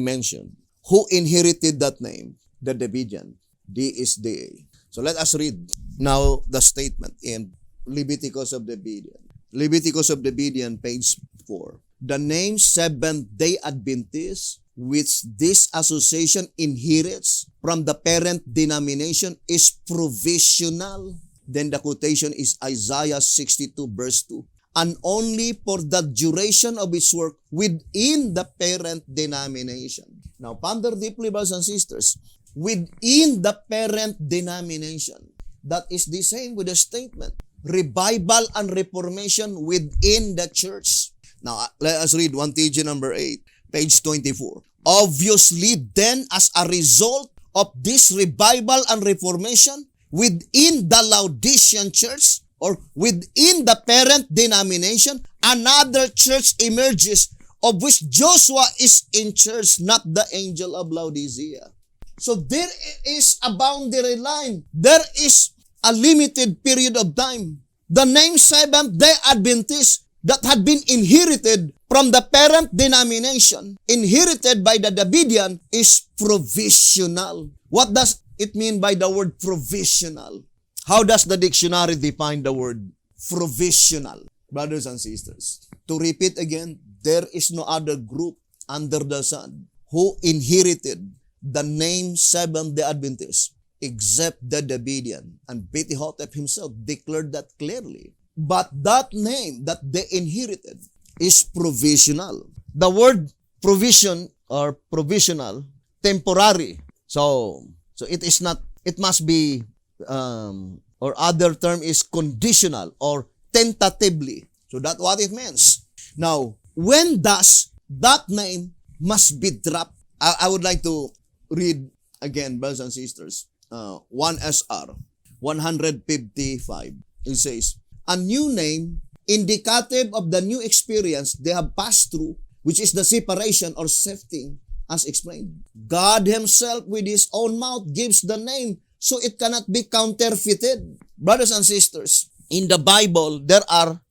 mentioned. Who inherited that name? The Davidian. DSDA. So let us read now the statement in Leviticus of Davidian. Leviticus of Davidian, page 4. The name Seventh-day Adventist, which this association inherits from the parent denomination, is provisional. Then the quotation is Isaiah 62 verse 2. And only for the duration of its work within the parent denomination. Now, ponder deeply, brothers and sisters. Within the parent denomination. That is the same with the statement. Revival and reformation within the church. Now, let us read 1 TG number 8, page 24. Obviously, then, as a result of this revival and reformation within the Laodicean church or within the parent denomination, another church emerges of which Joshua is in charge, not the angel of Laodicea. So there is a boundary line. There is a limited period of time. The name Seventh-day Adventist that had been inherited from the parent denomination, inherited by the Davidian, is provisional. What does it mean by the word provisional? How does the dictionary define the word provisional? Brothers and sisters, to repeat again, there is no other group under the sun who inherited the name Seventh-day Adventist except the Davidian. And Beti Hotep himself declared that clearly. But that name that they inherited is provisional. The word provision or provisional, temporary. So it is not, it must be, or other term is conditional or tentatively. So that's what it means. Now, when does that name must be dropped? I would like to read again, brothers and sisters, 1 SR 155. It says, a new name indicative of the new experience they have passed through, which is the separation or sifting, as explained. God himself with his own mouth gives the name, so it cannot be counterfeited. Brothers and sisters, in the Bible, there are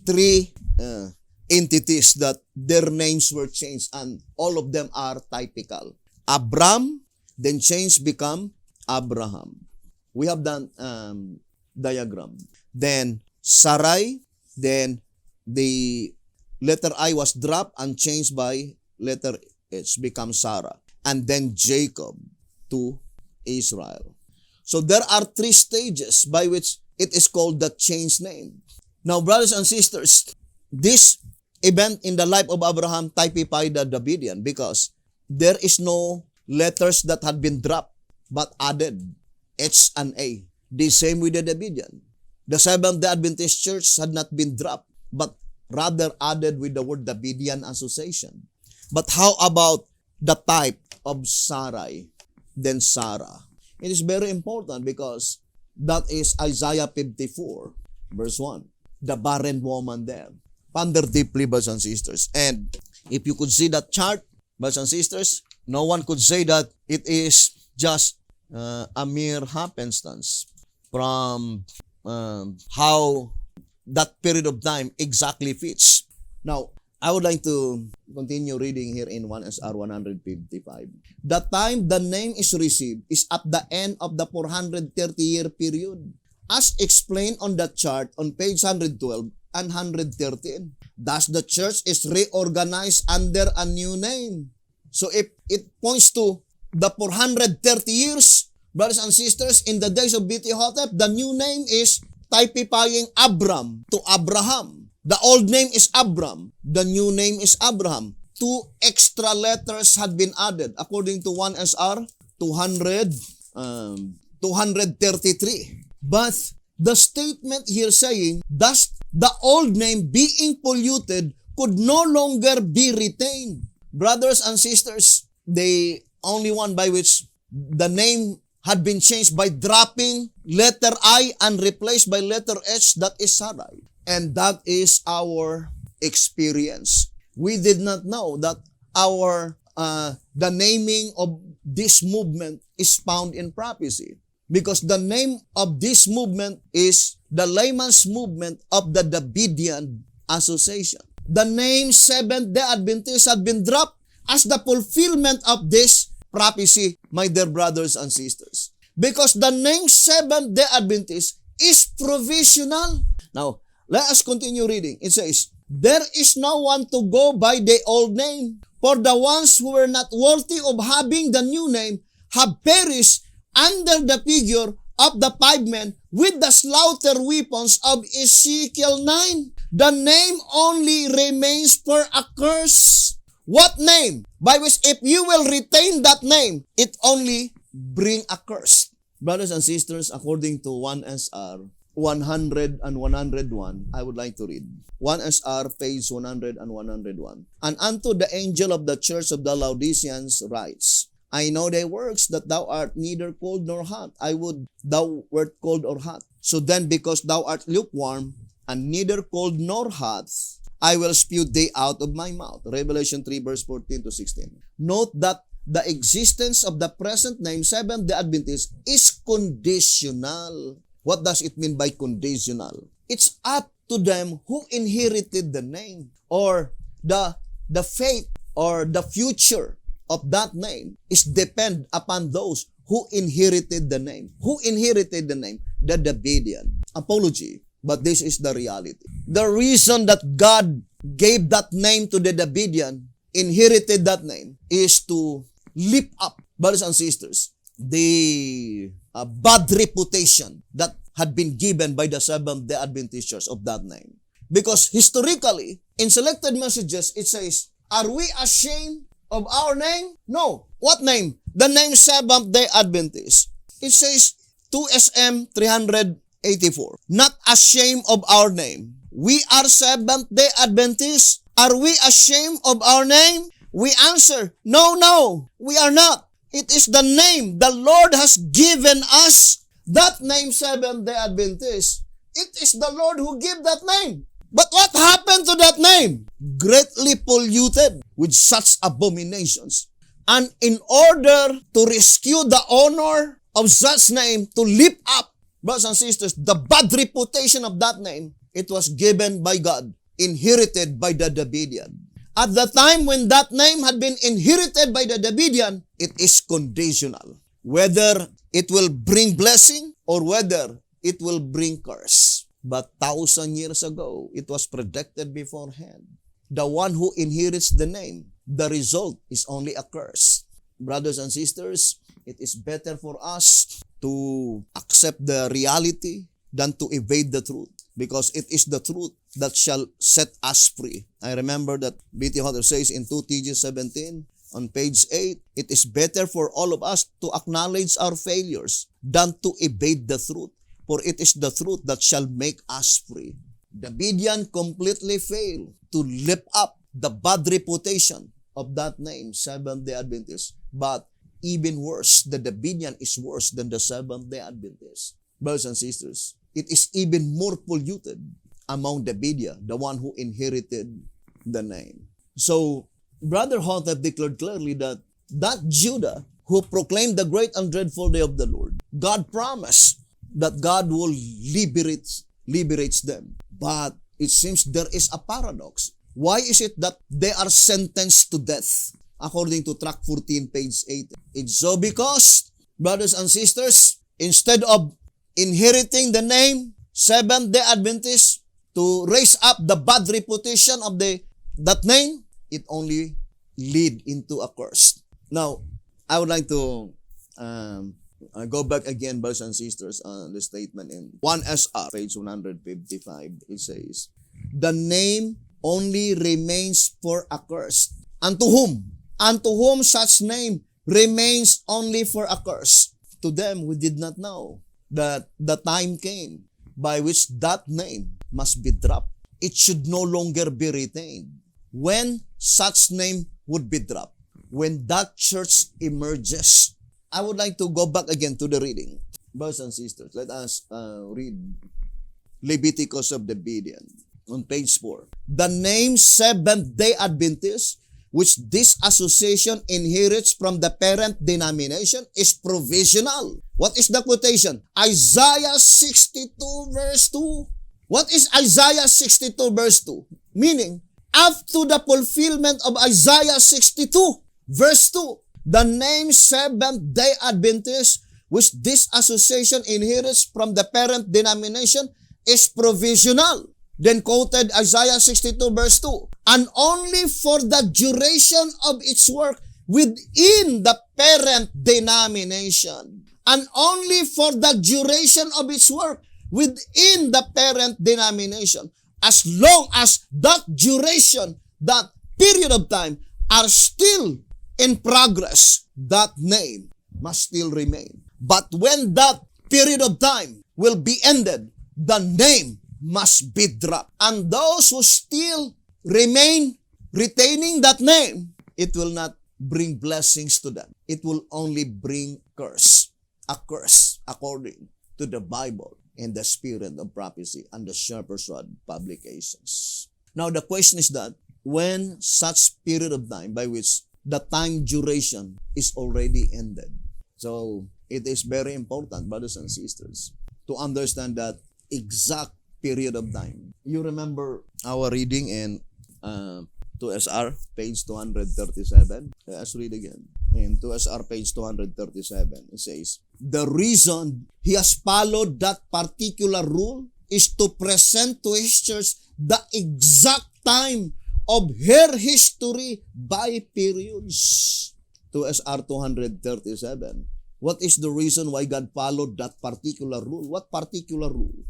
three entities that their names were changed, and all of them are typical. Abram, then changed become Abraham. We have done diagram. Then Sarai, then the letter I was dropped and changed by letter H, become Sarah. And then Jacob to Israel. So there are three stages by which it is called the changed name. Now, brothers and sisters, this event in the life of Abraham typified the Davidian because there is no letters that had been dropped but added, H and A. The same with the Davidian. The Seventh-day Adventist Church had not been dropped but rather added with the word Davidian association. But how about the type of Sarai, then Sarah? It is very important because that is Isaiah 54, verse 1. The barren woman there. Ponder deeply, brothers and sisters. And if you could see that chart, brothers and sisters, no one could say that it is just a mere happenstance from how that period of time exactly fits. Now, I would like to continue reading here in 1 SR 155. The time the name is received is at the end of the 430-year period, as explained on the chart on page 112 and 113. Thus, the church is reorganized under a new name. So, if it points to the 430 years, brothers and sisters, in the days of Beti Hotep, the new name is typifying Abram to Abraham. The old name is Abram. The new name is Abraham. 2 extra letters had been added according to 1 SR 233. But the statement here saying, thus the old name being polluted could no longer be retained. Brothers and sisters, the only one by which the name had been changed by dropping letter I and replaced by letter H, that is Sarai. And that is our experience. We did not know that the naming of this movement is found in prophecy. Because the name of this movement is the layman's movement of the Davidian Association. The name Seventh-day Adventist had been dropped as the fulfillment of this prophecy, my dear brothers and sisters. Because the name Seventh-day Adventist is provisional. Now, let us continue reading. It says, there is no one to go by the old name, for the ones who were not worthy of having the new name have perished under the figure of the 5 men with the slaughter weapons of Ezekiel 9. The name only remains for a curse. What name? By which if you will retain that name, it only bring a curse. Brothers and sisters, according to 1 SR 100 and 101, I would like to read. 1SR, page 100 and 101. And unto the angel of the church of the Laodiceans writes, I know thy works, that thou art neither cold nor hot. I would thou wert cold or hot. So then, because thou art lukewarm, and neither cold nor hot, I will spew thee out of my mouth. Revelation 3 verse 14 to 16. Note that the existence of the present name, Seventh-day Adventist, is conditional. What does it mean by conditional? It's up to them who inherited the name, or the fate or the future of that name is depend upon those who inherited the name. Who inherited the name? The Davidian. Apology, but this is the reality. The reason that God gave that name to the Davidian, inherited that name, is to lift up, brothers and sisters, the bad reputation that had been given by the Seventh-day Adventist Church of that name. Because historically, in selected messages, it says, are we ashamed of our name? No. What name? The name Seventh-day Adventist. It says 2SM 384. Not ashamed of our name. We are Seventh-day Adventists. Are we ashamed of our name? We answer, no, we are not. It is the name the Lord has given us. That name, Seventh-day Adventist, it is the Lord who gave that name. But what happened to that name? Greatly polluted with such abominations. And in order to rescue the honor of such name, to lift up, brothers and sisters, the bad reputation of that name, it was given by God, inherited by the Davidian. At the time when that name had been inherited by the Davidian, it is conditional. Whether it will bring blessing or whether it will bring curse. But 1,000 years ago, it was predicted beforehand. The one who inherits the name, the result is only a curse. Brothers and sisters, it is better for us to accept the reality than to evade the truth, because it is the truth that shall set us free. I remember that B.T. Hodder says in 2 TG 17, on page 8, it is better for all of us to acknowledge our failures than to evade the truth, for it is the truth that shall make us free. The Davidian completely failed to lift up the bad reputation of that name, Seventh-day Adventist. But even worse, the Davidian is worse than the Seventh-day Adventist. Brothers and sisters, it is even more polluted among the Davidia, the one who inherited the name. So, Brother Hotep declared clearly that Judah who proclaimed the great and dreadful day of the Lord, God promised that God will liberates them. But it seems there is a paradox. Why is it that they are sentenced to death? According to tract 14, page 8. It's so because, brothers and sisters, instead of inheriting the name Seventh-day Adventist to raise up the bad reputation of that name, it only lead into a curse. Now, I would like to go back again, brothers and sisters, on the statement in 1SR, page 155. It says, the name only remains for a curse. Unto whom? Unto whom such name remains only for a curse? To them who did not know that the time came by which that name must be dropped. It should no longer be retained. When such name would be dropped? When that church emerges. I would like to go back again to the reading. Brothers and sisters, let us read Leviticus of the Davidian on page 4. The name Seventh-day Adventist, which this association inherits from the parent denomination, is provisional. What is the quotation? Isaiah 62 verse 2. What is Isaiah 62 verse 2? Meaning, up to the fulfillment of Isaiah 62 verse 2, the name Seventh-day Adventist, which this association inherits from the parent denomination, is provisional. Then quoted Isaiah 62 verse 2. And only for the duration of its work within the parent denomination. And only for the duration of its work within the parent denomination. As long as that duration, that period of time are still in progress, that name must still remain. But when that period of time will be ended, the name must be dropped. And those who still remain retaining that name, it will not bring blessings to them. It will only bring a curse, according to the Bible and the spirit of prophecy and the Shepherd's Rod publications. Now, the question is that when such period of time by which the time duration is already ended. So, it is very important, brothers and sisters, to understand that exact period of time. You remember our reading in 2SR, page 237. Let's read again. In 2SR, page 237, it says, the reason he has followed that particular rule is to present to his church the exact time of her history by periods. 2SR 237. What is the reason why God followed that particular rule? What particular rule?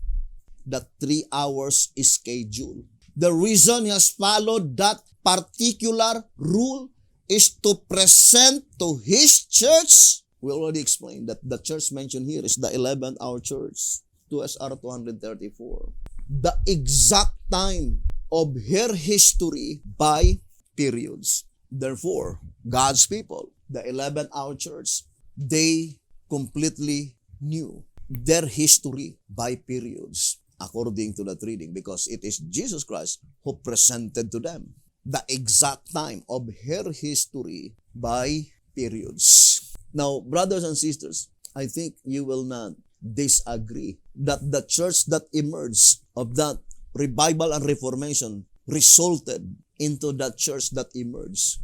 The 3 hours schedule. The reason he has followed that particular rule is to present to his church. We already explained that the church mentioned here is the 11th hour church. 2SR 234. The exact time of her history by periods. Therefore, God's people, the 11th hour church, they completely knew their history by periods according to that reading, because it is Jesus Christ who presented to them the exact time of her history by periods. Now, brothers and sisters, I think you will not disagree that the church that emerged of that revival and reformation resulted into that church that emerged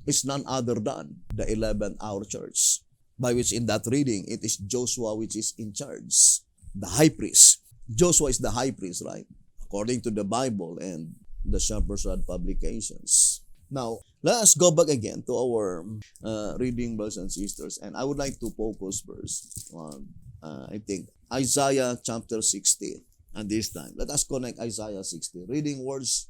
is none other than the 11th hour church, by which in that reading, it is Joshua which is in charge, the high priest. Joshua is the high priest, right? According to the Bible and the Shepherd's Rod publications. Now, let us go back again to our reading, brothers and sisters, and I would like to focus first on, I think, Isaiah chapter 60. And this time, let us connect Isaiah 60. Reading words,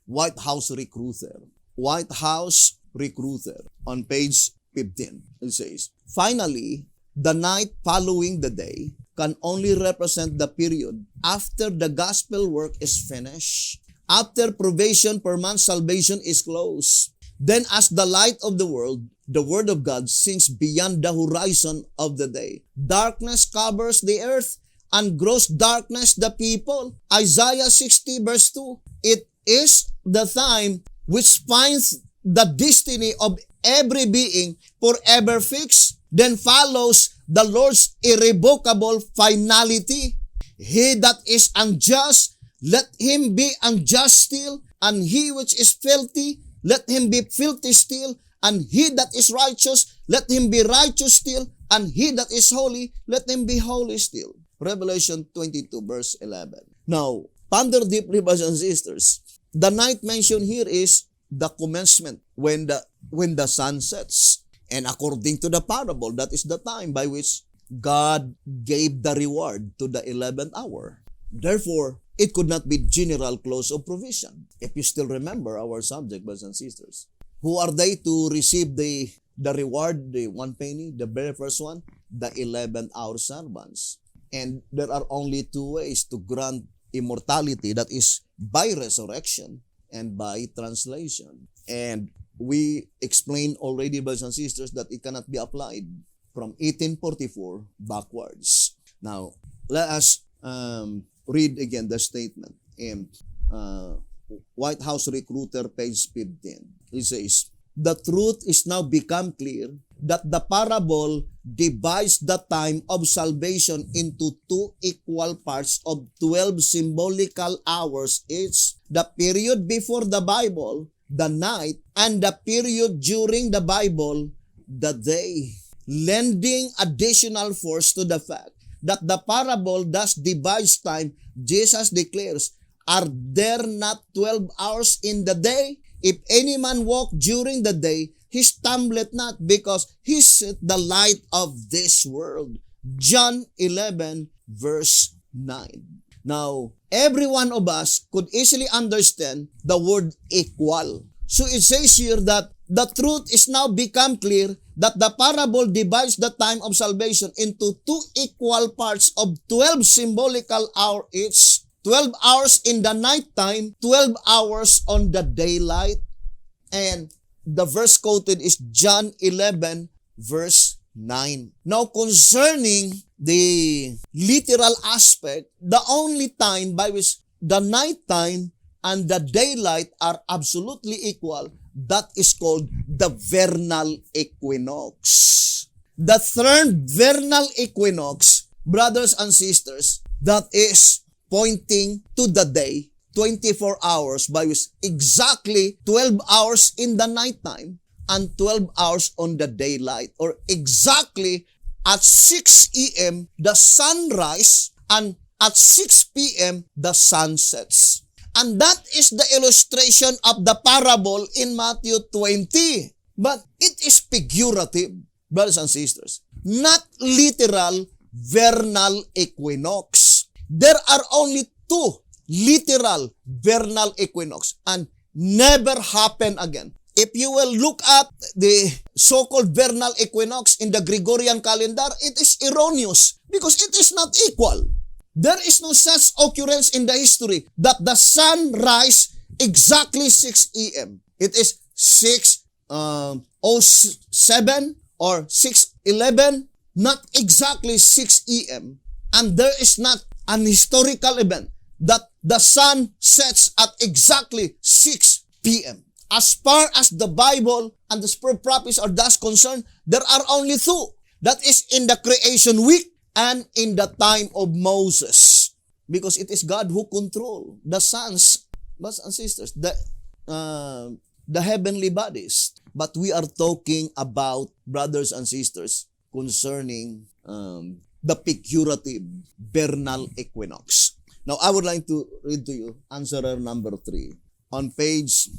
White House Recruiter. White House Recruiter on page 15. It says, finally, the night following the day can only represent the period after the gospel work is finished, after probation per man's salvation is closed. Then as the light of the world, the word of God sinks beyond the horizon of the day. Darkness covers the earth and gross darkness the people. Isaiah 60 verse 2. It is the time which finds the destiny of every being forever fixed. Then follows the Lord's irrevocable finality. He that is unjust, let him be unjust still, and he which is filthy, let him be filthy still, and he that is righteous, let him be righteous still, and he that is holy, let him be holy still. Revelation 22 verse 11. Now, ponder deeply, brothers and sisters. The night mentioned here is the commencement, when the sun sets. And according to the parable, that is the time by which God gave the reward to the 11th hour. Therefore, it could not be general close of provision. If you still remember our subject, brothers and sisters, who are they to receive the reward, the 1 penny, the very first one? The 11th hour servants. And there are only 2 ways to grant immortality, that is by resurrection and by translation. And we explained already, brothers and sisters, that it cannot be applied from 1844 backwards. Now, let us read again the statement in White House Recruiter, page 15. It says, the truth is now become clear that the parable divides the time of salvation into 2 equal parts of 12 symbolical hours each. The period before the Bible, the night, and the period during the Bible, the day, lending additional force to the fact that the parable thus divides time. Jesus declares, are there not 12 hours in the day? If any man walk during the day, he stumbleth not, because he is the light of this world. John 11 verse 9. Now, every one of us could easily understand the word equal. So it says here that the truth is now become clear that the parable divides the time of salvation into two equal parts of 12 symbolical hours each. 12 hours in the night time, 12 hours on the daylight. And the verse quoted is John 11 verse 9. Now concerning the literal aspect, the only time by which the night time and the daylight are absolutely equal, that is called the vernal equinox. The third vernal equinox, brothers and sisters, that is pointing to the day, 24 hours, by which exactly 12 hours in the nighttime and 12 hours on the daylight, or exactly at 6 a.m. the sunrise and at 6 p.m. the sun sets. And that is the illustration of the parable in Matthew 20. But it is figurative, brothers and sisters, not literal vernal equinox. There are only two literal vernal equinox and never happen again. If you will look at the so-called vernal equinox in the Gregorian calendar, it is erroneous because it is not equal. There is no such occurrence in the history that the sun rise exactly 6 a.m. It is 6:07 or 6:11, not exactly 6 a.m. And there is not an historical event that the sun sets at exactly 6 p.m. As far as the Bible and the spirit prophets are thus concerned, there are only two. That is in the creation week and in the time of Moses. Because it is God who control the suns, brothers and sisters, the heavenly bodies. But we are talking about, brothers and sisters, concerning the figurative vernal equinox. Now, I would like to read to you answerer number 3. On page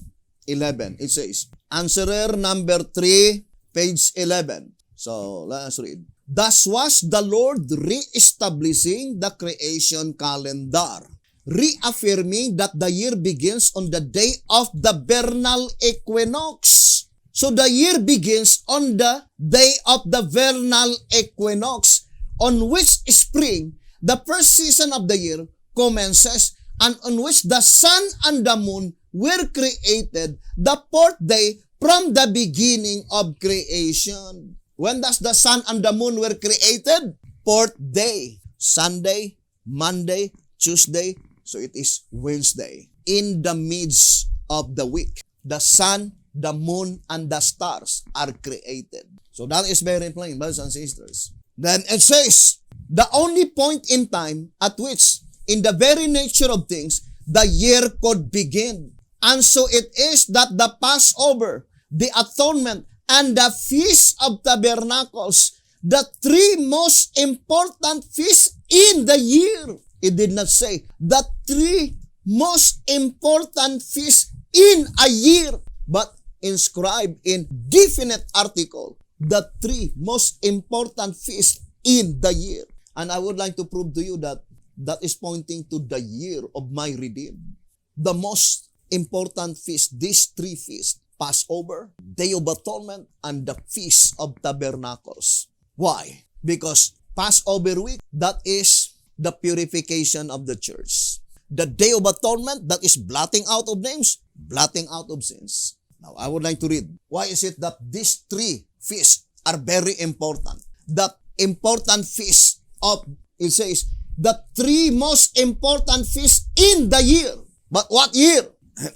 11, it says, answerer number 3, page 11. So, let us read. Thus was the Lord re-establishing the creation calendar, reaffirming that the year begins on the day of the vernal equinox. So, the year begins on the day of the vernal equinox, on which spring, the first season of the year, commences, and on which the sun and the moon were created the fourth day from the beginning of creation. When does the sun and the moon were created? Fourth day. Sunday, Monday, Tuesday, so it is Wednesday. In the midst of the week, the sun, the moon, and the stars are created. So that is very plain, brothers and sisters. Then it says, the only point in time at which, in the very nature of things, the year could begin. And so it is that the Passover, the Atonement, and the Feast of Tabernacles, the three most important feasts in the year. It did not say the three most important feasts in a year, but inscribed in definite article, the three most important feasts in the year. And I would like to prove to you that that is pointing to the year of my redeemed. The most important feast, these three feasts, Passover, Day of Atonement, and the Feast of Tabernacles. Why? Because Passover week, that is the purification of the church. The Day of Atonement, that is blotting out of names, blotting out of sins. Now, I would like to read. Why is it that these three feasts are very important? The important feast of, it says, the three most important feasts in the year. But what year?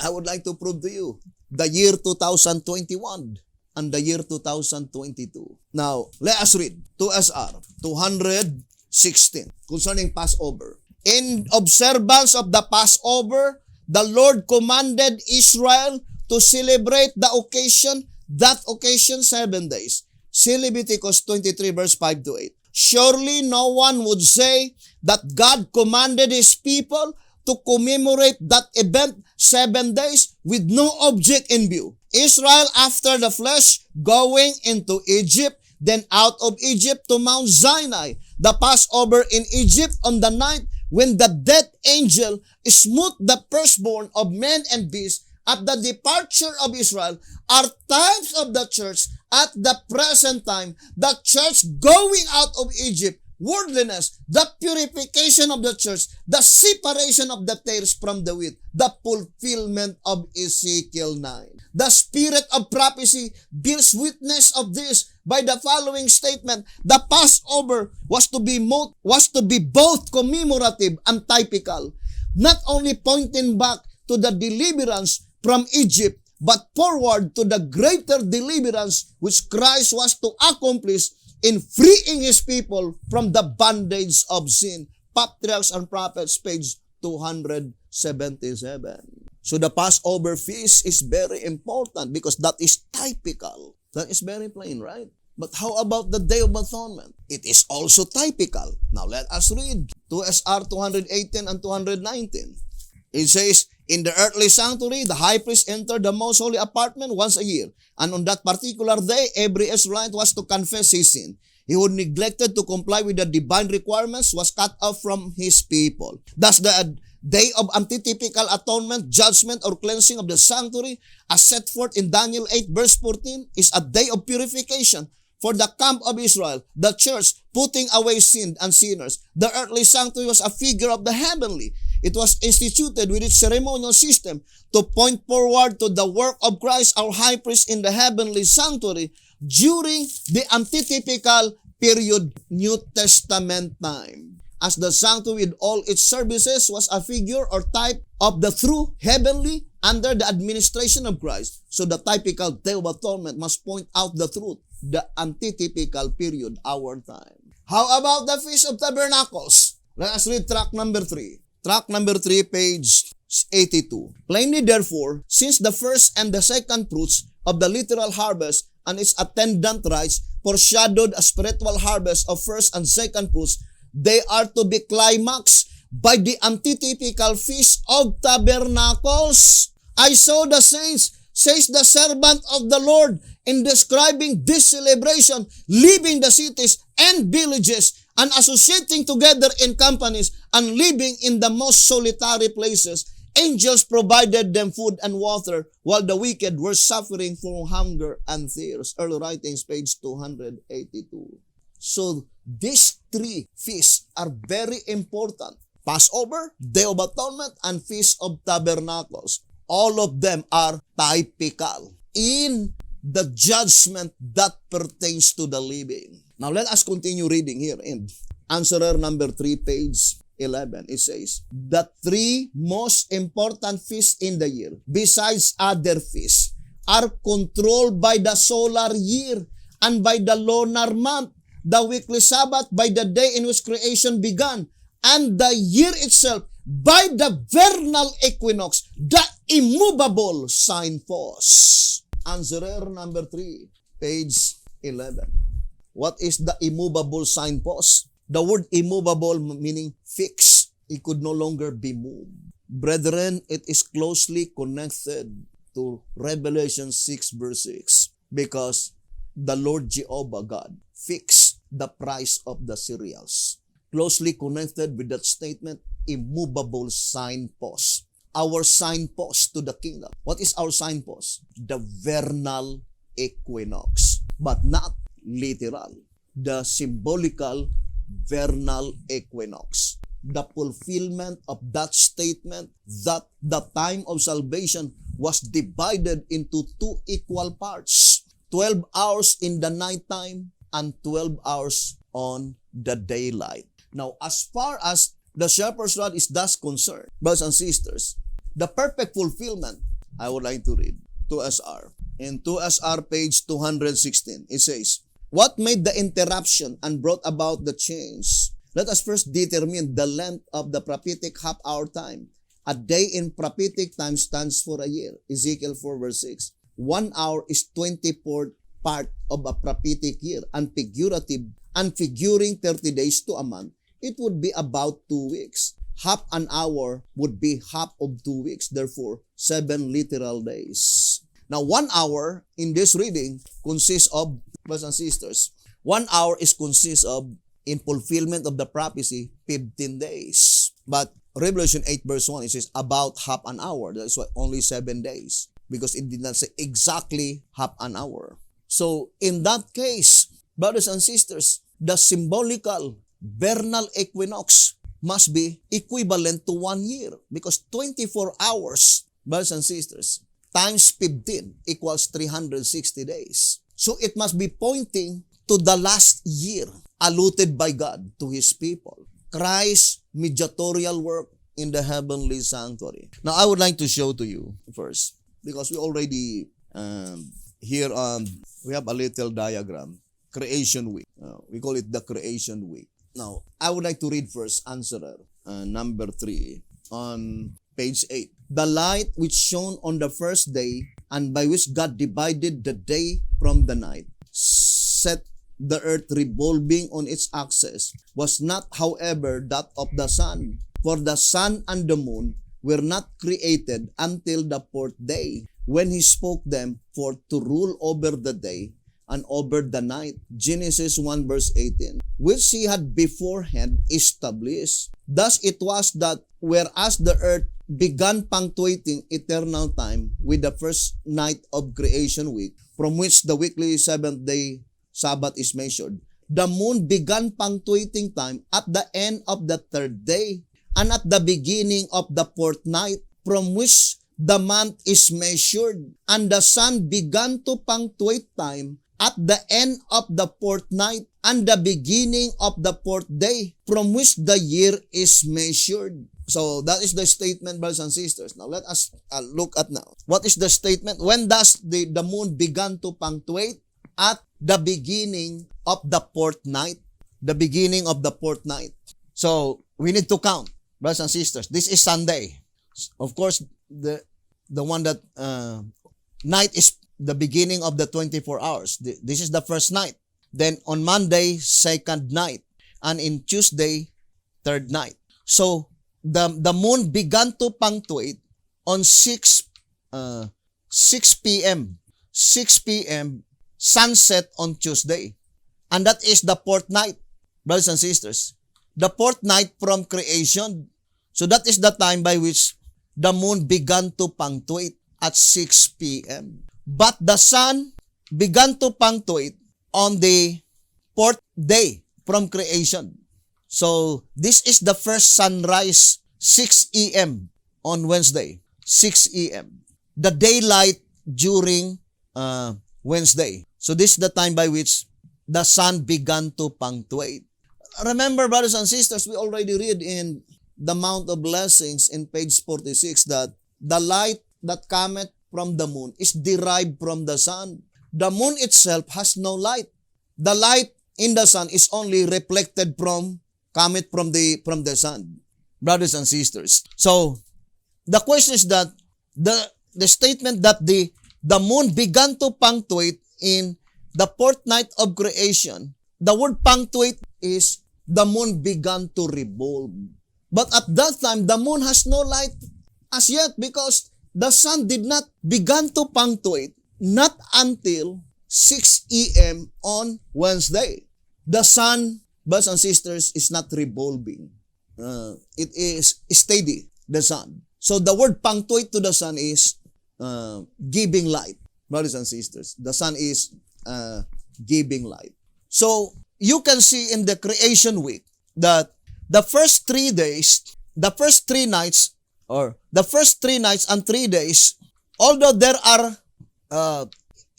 I would like to prove to you. The year 2021 and the year 2022. Now, let us read 2SR 216 concerning Passover. In observance of the Passover, the Lord commanded Israel to celebrate the occasion, that occasion 7 days. See Leviticus 23 verse 5 to 8. Surely no one would say that God commanded His people to commemorate that event 7 days with no object in view. Israel after the flesh going into Egypt, then out of Egypt to Mount Sinai. The Passover in Egypt on the night when the death angel smote the firstborn of men and beasts at the departure of Israel are times of the church at the present time, the church going out of Egypt, worldliness, the purification of the church, the separation of the tares from the wheat, the fulfillment of Ezekiel 9. The spirit of prophecy bears witness of this by the following statement: the Passover was to be both commemorative and typical, not only pointing back to the deliverance from Egypt, but forward to the greater deliverance which Christ was to accomplish in freeing His people from the bondage of sin. Patriarchs and Prophets, page 277. So the Passover feast is very important because that is typical. That is very plain, right? But how about the Day of Atonement? It is also typical. Now let us read 2 SR 218 and 219. It says, in the earthly sanctuary, the high priest entered the most holy apartment once a year. And on that particular day, every Israelite was to confess his sin. He who neglected to comply with the divine requirements was cut off from his people. Thus, the day of antitypical atonement, judgment, or cleansing of the sanctuary, as set forth in Daniel 8 verse 14, is a day of purification for the camp of Israel, the church, putting away sin and sinners. The earthly sanctuary was a figure of the heavenly. It was instituted with its ceremonial system to point forward to the work of Christ, our high priest, in the heavenly sanctuary during the antitypical period, New Testament time. As the sanctuary with all its services was a figure or type of the true heavenly under the administration of Christ. So the typical Day of Atonement must point out the truth, the antitypical period, our time. How about the Feast of Tabernacles? Let us read track number 3. Track number 3, page 82. Plainly, therefore, since the first and the second fruits of the literal harvest and its attendant rites foreshadowed a spiritual harvest of first and second fruits, they are to be climaxed by the antitypical Feast of Tabernacles. I saw the saints, says the servant of the Lord, in describing this celebration, leaving the cities and villages and associating together in companies and living in the most solitary places. Angels provided them food and water, while the wicked were suffering from hunger and thirst. Early Writings, page 282. So these 3 feasts are very important. Passover, Day of Atonement, and Feast of Tabernacles. All of them are typical in the judgment that pertains to the living. Now let us continue reading here in Answerer number 3, page 11. It says, the 3 most important feasts in the year, besides other feasts, are controlled by the solar year and by the lunar month, the weekly Sabbath by the day in which creation began, and the year itself by the vernal equinox, the immovable signpost. Answerer number 3, page 11. What is the immovable signpost? The word immovable meaning fixed. It could no longer be moved. Brethren, it is closely connected to Revelation 6 verse 6 because the Lord Jehovah God fixed the price of the cereals. Closely connected with that statement, immovable signpost. Our signpost to the kingdom. What is our signpost? The vernal equinox. But not literal. The symbolical vernal equinox. The fulfillment of that statement that the time of salvation was divided into 2 equal parts. 12 hours in the nighttime and 12 hours on the daylight. Now, as far as the shepherd's rod is thus concerned, brothers and sisters, the perfect fulfillment, I would like to read 2SR. In 2SR page 216, it says, what made the interruption and brought about the change? Let us first determine the length of the prophetic half-hour time. A day in prophetic time stands for a year. Ezekiel 4 verse 6. 1 hour is 24th part of a prophetic year, and figuring 30 days to a month, it would be about 2 weeks. Half an hour would be half of 2 weeks, therefore 7 literal days. Now 1 hour in this reading consists of, brothers and sisters, 1 hour consists of, in fulfillment of the prophecy, 15 days. But Revelation 8 verse 1, it says about half an hour. That is why only 7 days. Because it did not say exactly half an hour. So, in that case, brothers and sisters, the symbolical vernal equinox must be equivalent to 1 year. Because 24 hours, brothers and sisters, times 15 equals 360 days. So, it must be pointing to the last year allotted by God to His people. Christ's mediatorial work in the heavenly sanctuary. Now, I would like to show to you first, because we already here we have a little diagram, creation week. We call it the creation week. Now, I would like to read first answerer number 3 on page 8. The light which shone on the first day and by which God divided the day from the night, set the earth revolving on its axis, was not, however, that of the sun. For the sun and the moon were not created until the 4th day, when He spoke them forth to rule over the day and over the night. Genesis 1 verse 18, which He had beforehand established. Thus it was that whereas the earth began punctuating eternal time with the first night of creation week, from which the weekly 7th-day Sabbath is measured, the moon began punctuating time at the end of the 3rd day, and at the beginning of the 4th night, from which the month is measured, and the sun began to punctuate time at the end of the 4th night, and the beginning of the 4th day, from which the year is measured. So that is the statement, brothers and sisters. Now let us look at now. What is the statement? When does the moon began to punctuate? At the beginning of the 4th night. The beginning of the 4th night. So we need to count, brothers and sisters. This is Sunday. Of course, the one that night is the beginning of the 24 hours. This is the first night. Then on Monday, 2nd night. And in Tuesday, 3rd night. So the moon began to punctuate on 6 p.m. 6 p.m. sunset on Tuesday. And that is the 4th night, brothers and sisters. The 4th night from creation. So that is the time by which the moon began to punctuate at 6 p.m. But the sun began to punctuate on the 4th day from creation. So this is the first sunrise, 6 a.m. on Wednesday, 6 a.m. The daylight during Wednesday. So this is the time by which the sun began to punctuate. Remember, brothers and sisters, we already read in the Mount of Blessings in page 46 that the light that cometh from the moon is derived from the sun. The moon itself has no light. The light in the sun is only reflected cometh from the sun, brothers and sisters. So the question is that the statement that the moon began to punctuate in the 4th night of creation, the word punctuate is the moon began to revolve. But at that time, the moon has no light as yet because the sun did not begin to punctuate not until 6 a.m. on Wednesday. The sun, brothers and sisters, is not revolving. It is steady, the sun. So the word punctuate to the sun is giving light, brothers and sisters. The sun is giving light. So you can see in the creation week that the first 3 days, the first 3 nights, or the first 3 nights and 3 days, although there are,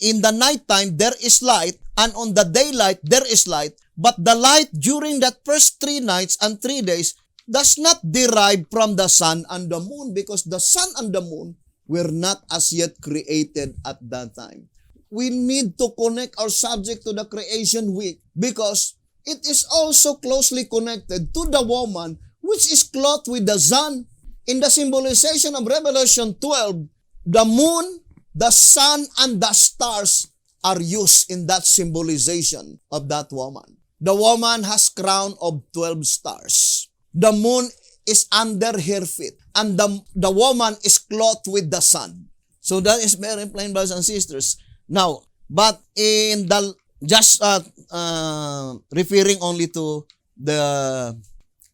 in the nighttime, there is light, and on the daylight, there is light, but the light during that first 3 nights and 3 days does not derive from the sun and the moon, because the sun and the moon were not as yet created at that time. We need to connect our subject to the creation week because it is also closely connected to the woman which is clothed with the sun. In the symbolization of Revelation 12, the moon, the sun, and the stars are used in that symbolization of that woman. The woman has crown of 12 stars. The moon is under her feet, and the woman is clothed with the sun. So that is very plain, brothers and sisters. Now, but in the just referring only to the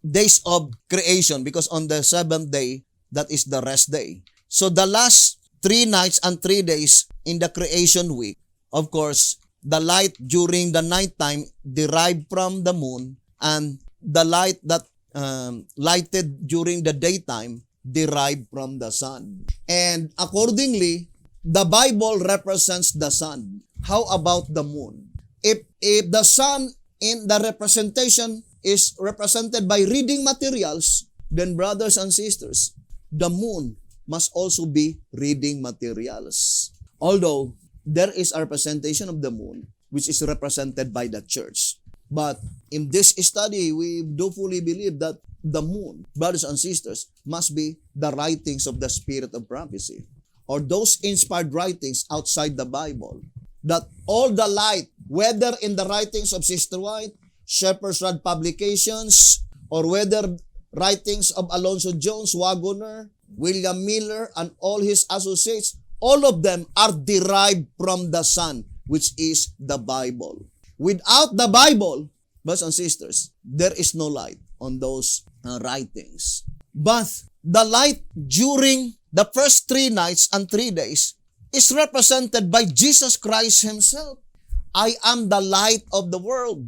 days of creation because on the seventh day, that is the rest day. So the last 3 nights and 3 days in the creation week, of course, the light during the nighttime derived from the moon, and the light that lighted during the daytime derived from the sun. And accordingly, the Bible represents the sun. How about the moon? If the sun in the representation is represented by reading materials, then brothers and sisters, the moon must also be reading materials. Although there is a representation of the moon which is represented by the church. But in this study, we do fully believe that the moon, brothers and sisters, must be the writings of the spirit of prophecy, or those inspired writings outside the Bible, that all the light, whether in the writings of Sister White, Shepherd's Rod Publications, or whether writings of Alonzo Jones, Wagoner, William Miller, and all his associates, all of them are derived from the sun, which is the Bible. Without the Bible, brothers and sisters, there is no light on those writings. But the light during the first 3 nights and 3 days is represented by Jesus Christ himself. I am the light of the world.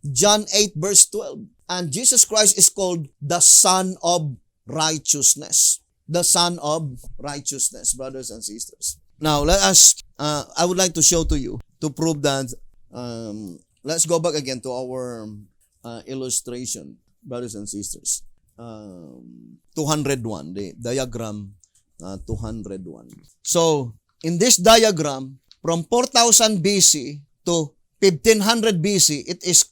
John 8 verse 12. And Jesus Christ is called the Son of Righteousness. The Son of Righteousness, brothers and sisters. Now, let us, I would like to show to you, to prove that, let's go back again to our illustration, brothers and sisters. 201, the diagram 201. So, in this diagram, from 4000 BC to 1500 BC, it is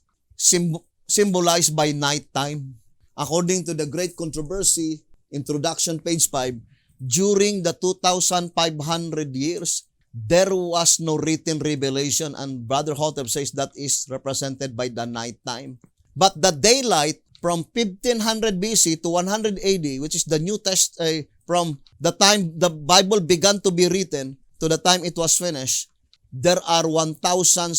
symbolized by nighttime. According to the Great Controversy, introduction, page 5, during the 2,500 years, there was no written revelation, and Brother Hotep says that is represented by the nighttime. But the daylight from 1500 BC to 100 AD, which is the New Testament, from the time the Bible began to be written to the time it was finished, there are 1,600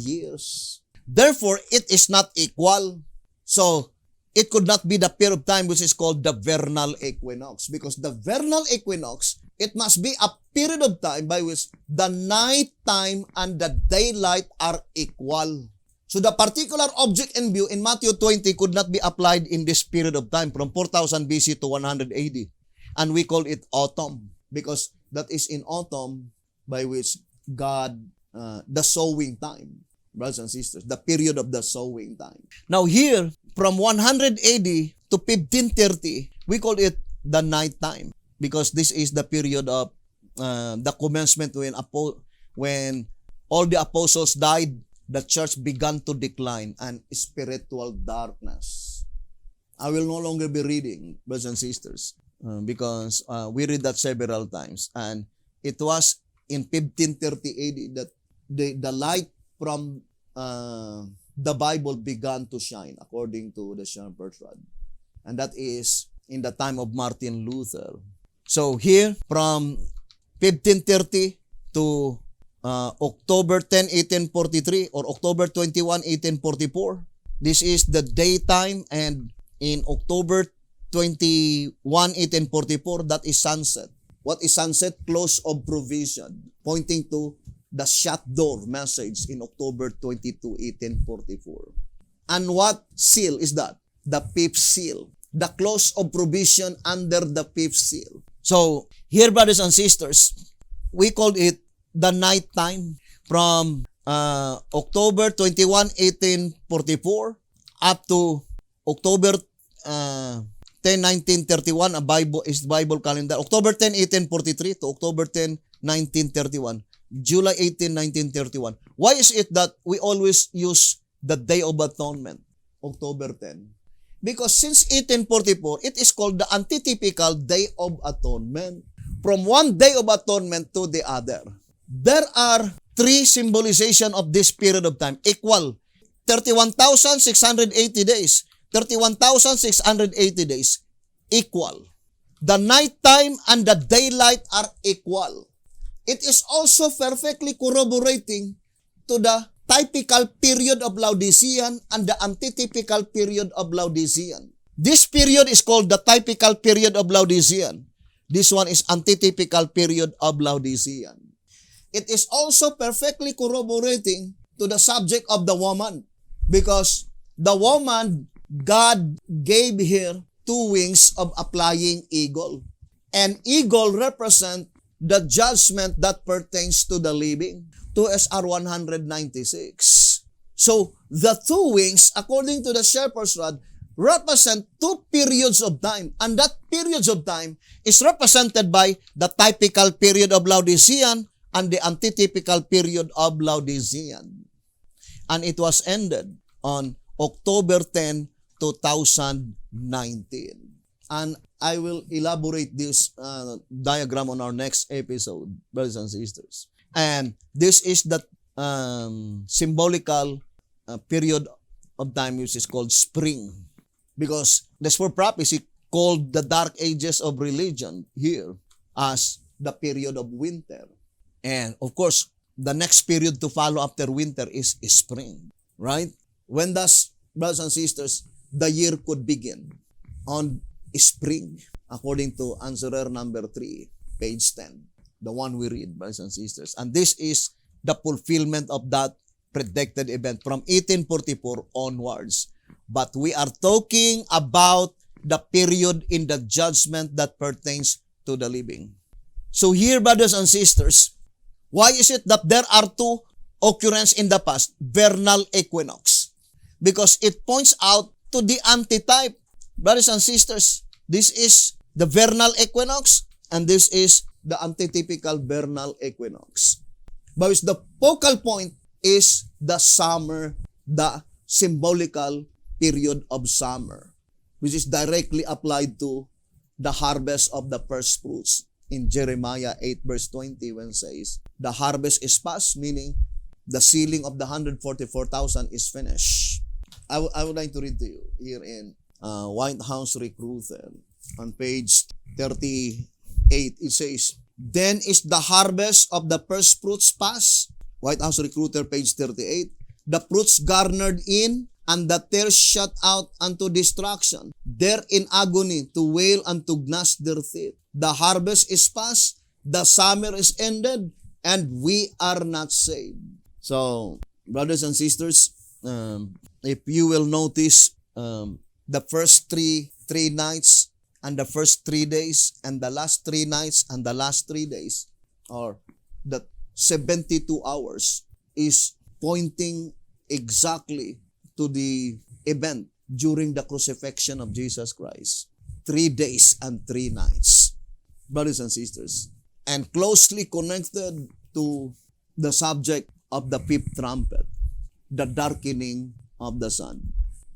years. Therefore, it is not equal. So, it could not be the period of time which is called the vernal equinox, because the vernal equinox, it must be a period of time by which the night time and the daylight are equal. So the particular object in view in Matthew 20 could not be applied in this period of time from 4000 BC to 100 AD. And we call it autumn, because that is in autumn by which God, the sowing time, brothers and sisters, the period of the sowing time. Now here, from 100 AD to 1530, we call it the night time, because this is the period of the commencement when all the apostles died, the church began to decline and spiritual darkness. I will no longer be reading, brothers and sisters, because we read that several times. And it was in 1530 AD that the light from the Bible began to shine, according to the Shepherd's Rod. And that is in the time of Martin Luther. So here, from 1530 to October 10, 1843, or October 21, 1844, this is the daytime, and in October 21, 1844, that is sunset. What is sunset? Close of provision, pointing to the shut door message in October 22, 1844. And what seal is that? The fifth seal. The close of provision under the fifth seal. So, here, brothers and sisters, we called it the night time from October 21, 1844 up to October 10, 1931, Bible calendar. October 10, 1843 to October 10, 1931. July 18, 1931. Why is it that we always use the Day of Atonement, October 10? Because since 1844, it is called the antitypical Day of Atonement. From one Day of Atonement to the other, there are 3 symbolization of this period of time, equal 31,680 days. 31,680 days, equal. The night time and the daylight are equal. It is also perfectly corroborating to the typical period of Laodicean and the antitypical period of Laodicean. This period is called the typical period of Laodicean. This one is antitypical period of Laodicean. It is also perfectly corroborating to the subject of the woman, because the woman, God gave her 2 wings of a flying eagle. And eagle represent the judgment that pertains to the living. 2 SR 196. So, the 2 wings, according to the shepherd's rod, represent 2 periods of time. And that periods of time is represented by the typical period of Laodicean and the antitypical period of Laodicean. And it was ended on October 10, 2019. And I will elaborate this diagram on our next episode, brothers and sisters. And this is the symbolical period of time which is called spring. Because this for prophecy called the dark ages of religion here as the period of winter. And of course, the next period to follow after winter is spring. Right? When does, brothers and sisters, the year could begin? On spring, according to answerer number 3, page 10. The one we read, brothers and sisters. And this is the fulfillment of that predicted event from 1844 onwards. But we are talking about the period in the judgment that pertains to the living. So here, brothers and sisters, why is it that there are 2 occurrences in the past? Vernal equinox. Because it points out to the antitype. Brothers and sisters, this is the vernal equinox and this is the antitypical vernal equinox. But the focal point is the summer, the symbolical period of summer, which is directly applied to the harvest of the first fruits in Jeremiah 8 verse 20 when it says, the harvest is past, meaning the sealing of the 144,000 is finished. I would like to read to you here in White House Recruiter on page 38. It says, then is the harvest of the first fruits past. White House Recruiter, page 38. The fruits garnered in, and the tares shut out unto destruction. There in agony, to wail and to gnash their teeth. The harvest is past, the summer is ended, and we are not saved. So, brothers and sisters, if you will notice, the first three nights and the first 3 days and the last 3 nights and the last 3 days, or the 72 hours, is pointing exactly to the event during the crucifixion of Jesus Christ. 3 days and 3 nights, brothers and sisters, and closely connected to the subject of the 5th trumpet, the darkening of the sun,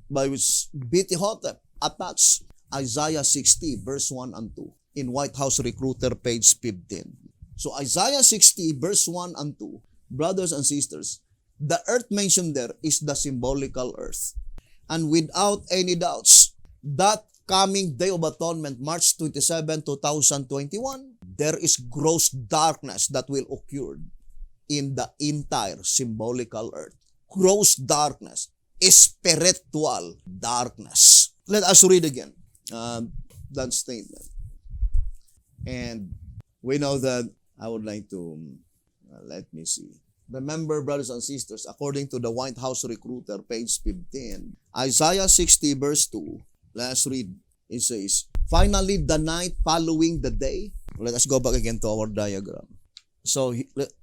by which B.T. Hotep attached Isaiah 60 verse 1 and 2 in White House Recruiter, page 15. So Isaiah 60 verse 1 and 2, brothers and sisters, the earth mentioned there is the symbolical earth. And without any doubts, that coming Day of Atonement, March 27, 2021, there is gross darkness that will occur in the entire symbolical earth. Gross darkness, spiritual darkness. Let us read again that statement. And we know that, I would like to, let me see. Remember, brothers and sisters, according to the White House Recruiter, page 15, Isaiah 60 verse 2, let's read. It says, finally, the night following the day. Let us go back again to our diagram. So,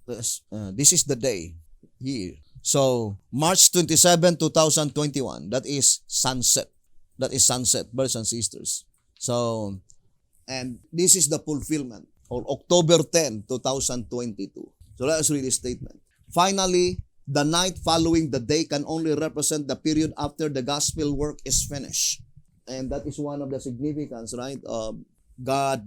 this is the day here. So, March 27, 2021, that is sunset. That is sunset, brothers and sisters. So, and this is the fulfillment, or October 10, 2022. So, let us read this statement. Finally, the night following the day can only represent the period after the gospel work is finished. And that is one of the significance, right? God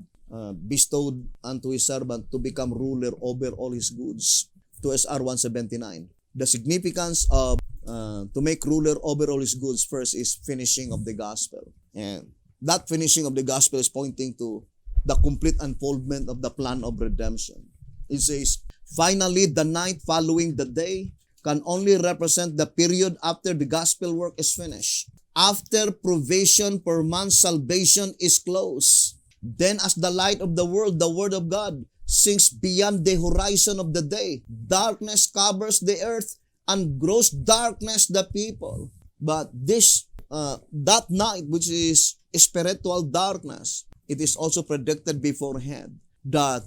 bestowed unto His servant to become ruler over all His goods. 2 SR 179. The significance of to make ruler over all His goods first is finishing of the gospel. And that finishing of the gospel is pointing to the complete unfoldment of the plan of redemption. It says, finally, the night following the day can only represent the period after the gospel work is finished. After provision for man's salvation is closed. Then as the light of the world, the word of God, sinks beyond the horizon of the day, darkness covers the earth and gross darkness the people. But that night, which is spiritual darkness, it is also predicted beforehand that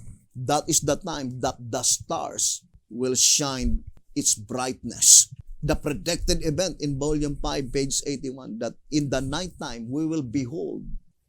is the time that the stars will shine its brightness. The predicted event in volume 5, page 81, that in the nighttime we will behold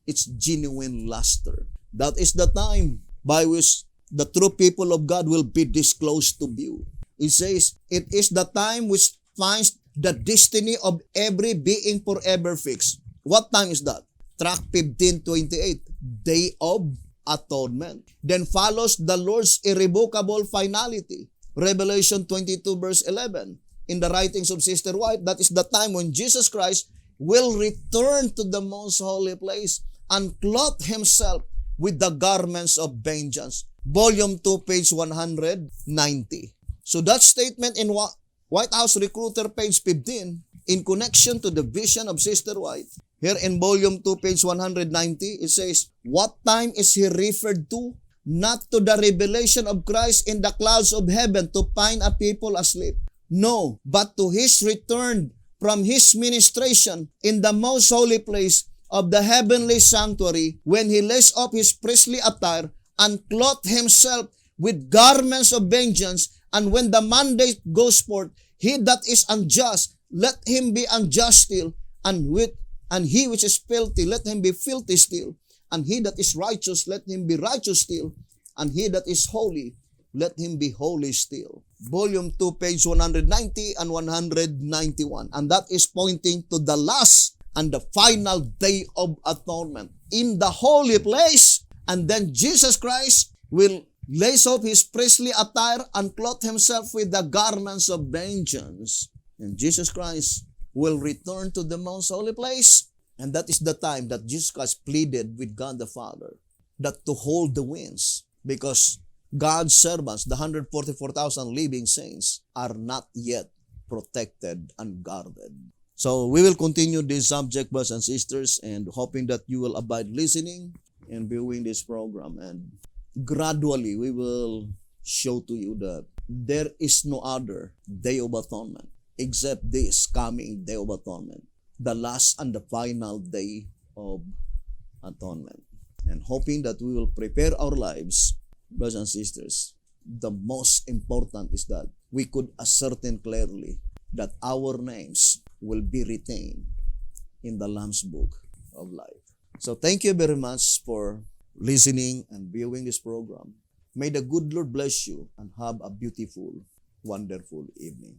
its genuine luster. That is the time by which the true people of God will be disclosed to view. It says, it is the time which finds the destiny of every being forever fixed. What time is that? Track 1528, Day of Atonement. Then follows the Lord's irrevocable finality. Revelation 22 verse 11. In the writings of Sister White, that is the time when Jesus Christ will return to the most holy place and clothe himself with the garments of vengeance. Volume 2, page 190. So that statement in White House Recruiter, page 15, in connection to the vision of Sister White, here in volume 2, page 190, it says, what time is he referred to? Not to the revelation of Christ in the clouds of heaven to find a people asleep. No, but to his return from his ministration in the most holy place of the heavenly sanctuary, when he lays off his priestly attire and clothed himself with garments of vengeance, and when the mandate goes forth, he that is unjust, let him be unjust still, and he which is filthy, let him be filthy still, and he that is righteous, let him be righteous still, and he that is holy, let him be holy still. Volume 2, page 190 and 191. And that is pointing to the last and the final day of atonement in the holy place. And then Jesus Christ will lace off his priestly attire and clothe himself with the garments of vengeance. And Jesus Christ will return to the most holy place. And that is the time that Jesus Christ pleaded with God the Father that to hold the winds, because God's servants, the 144,000 living saints, are not yet protected and guarded. So we will continue this subject, brothers and sisters, and hoping that you will abide listening and viewing this program. And gradually we will show to you that there is no other day of atonement except this coming day of atonement, the last and the final day of atonement. And hoping that we will prepare our lives, brothers and sisters. The most important is that we could ascertain clearly that our names will be retained in the Lamb's Book of Life. So thank you very much for listening and viewing this program. May the good Lord bless you and have a beautiful, wonderful evening.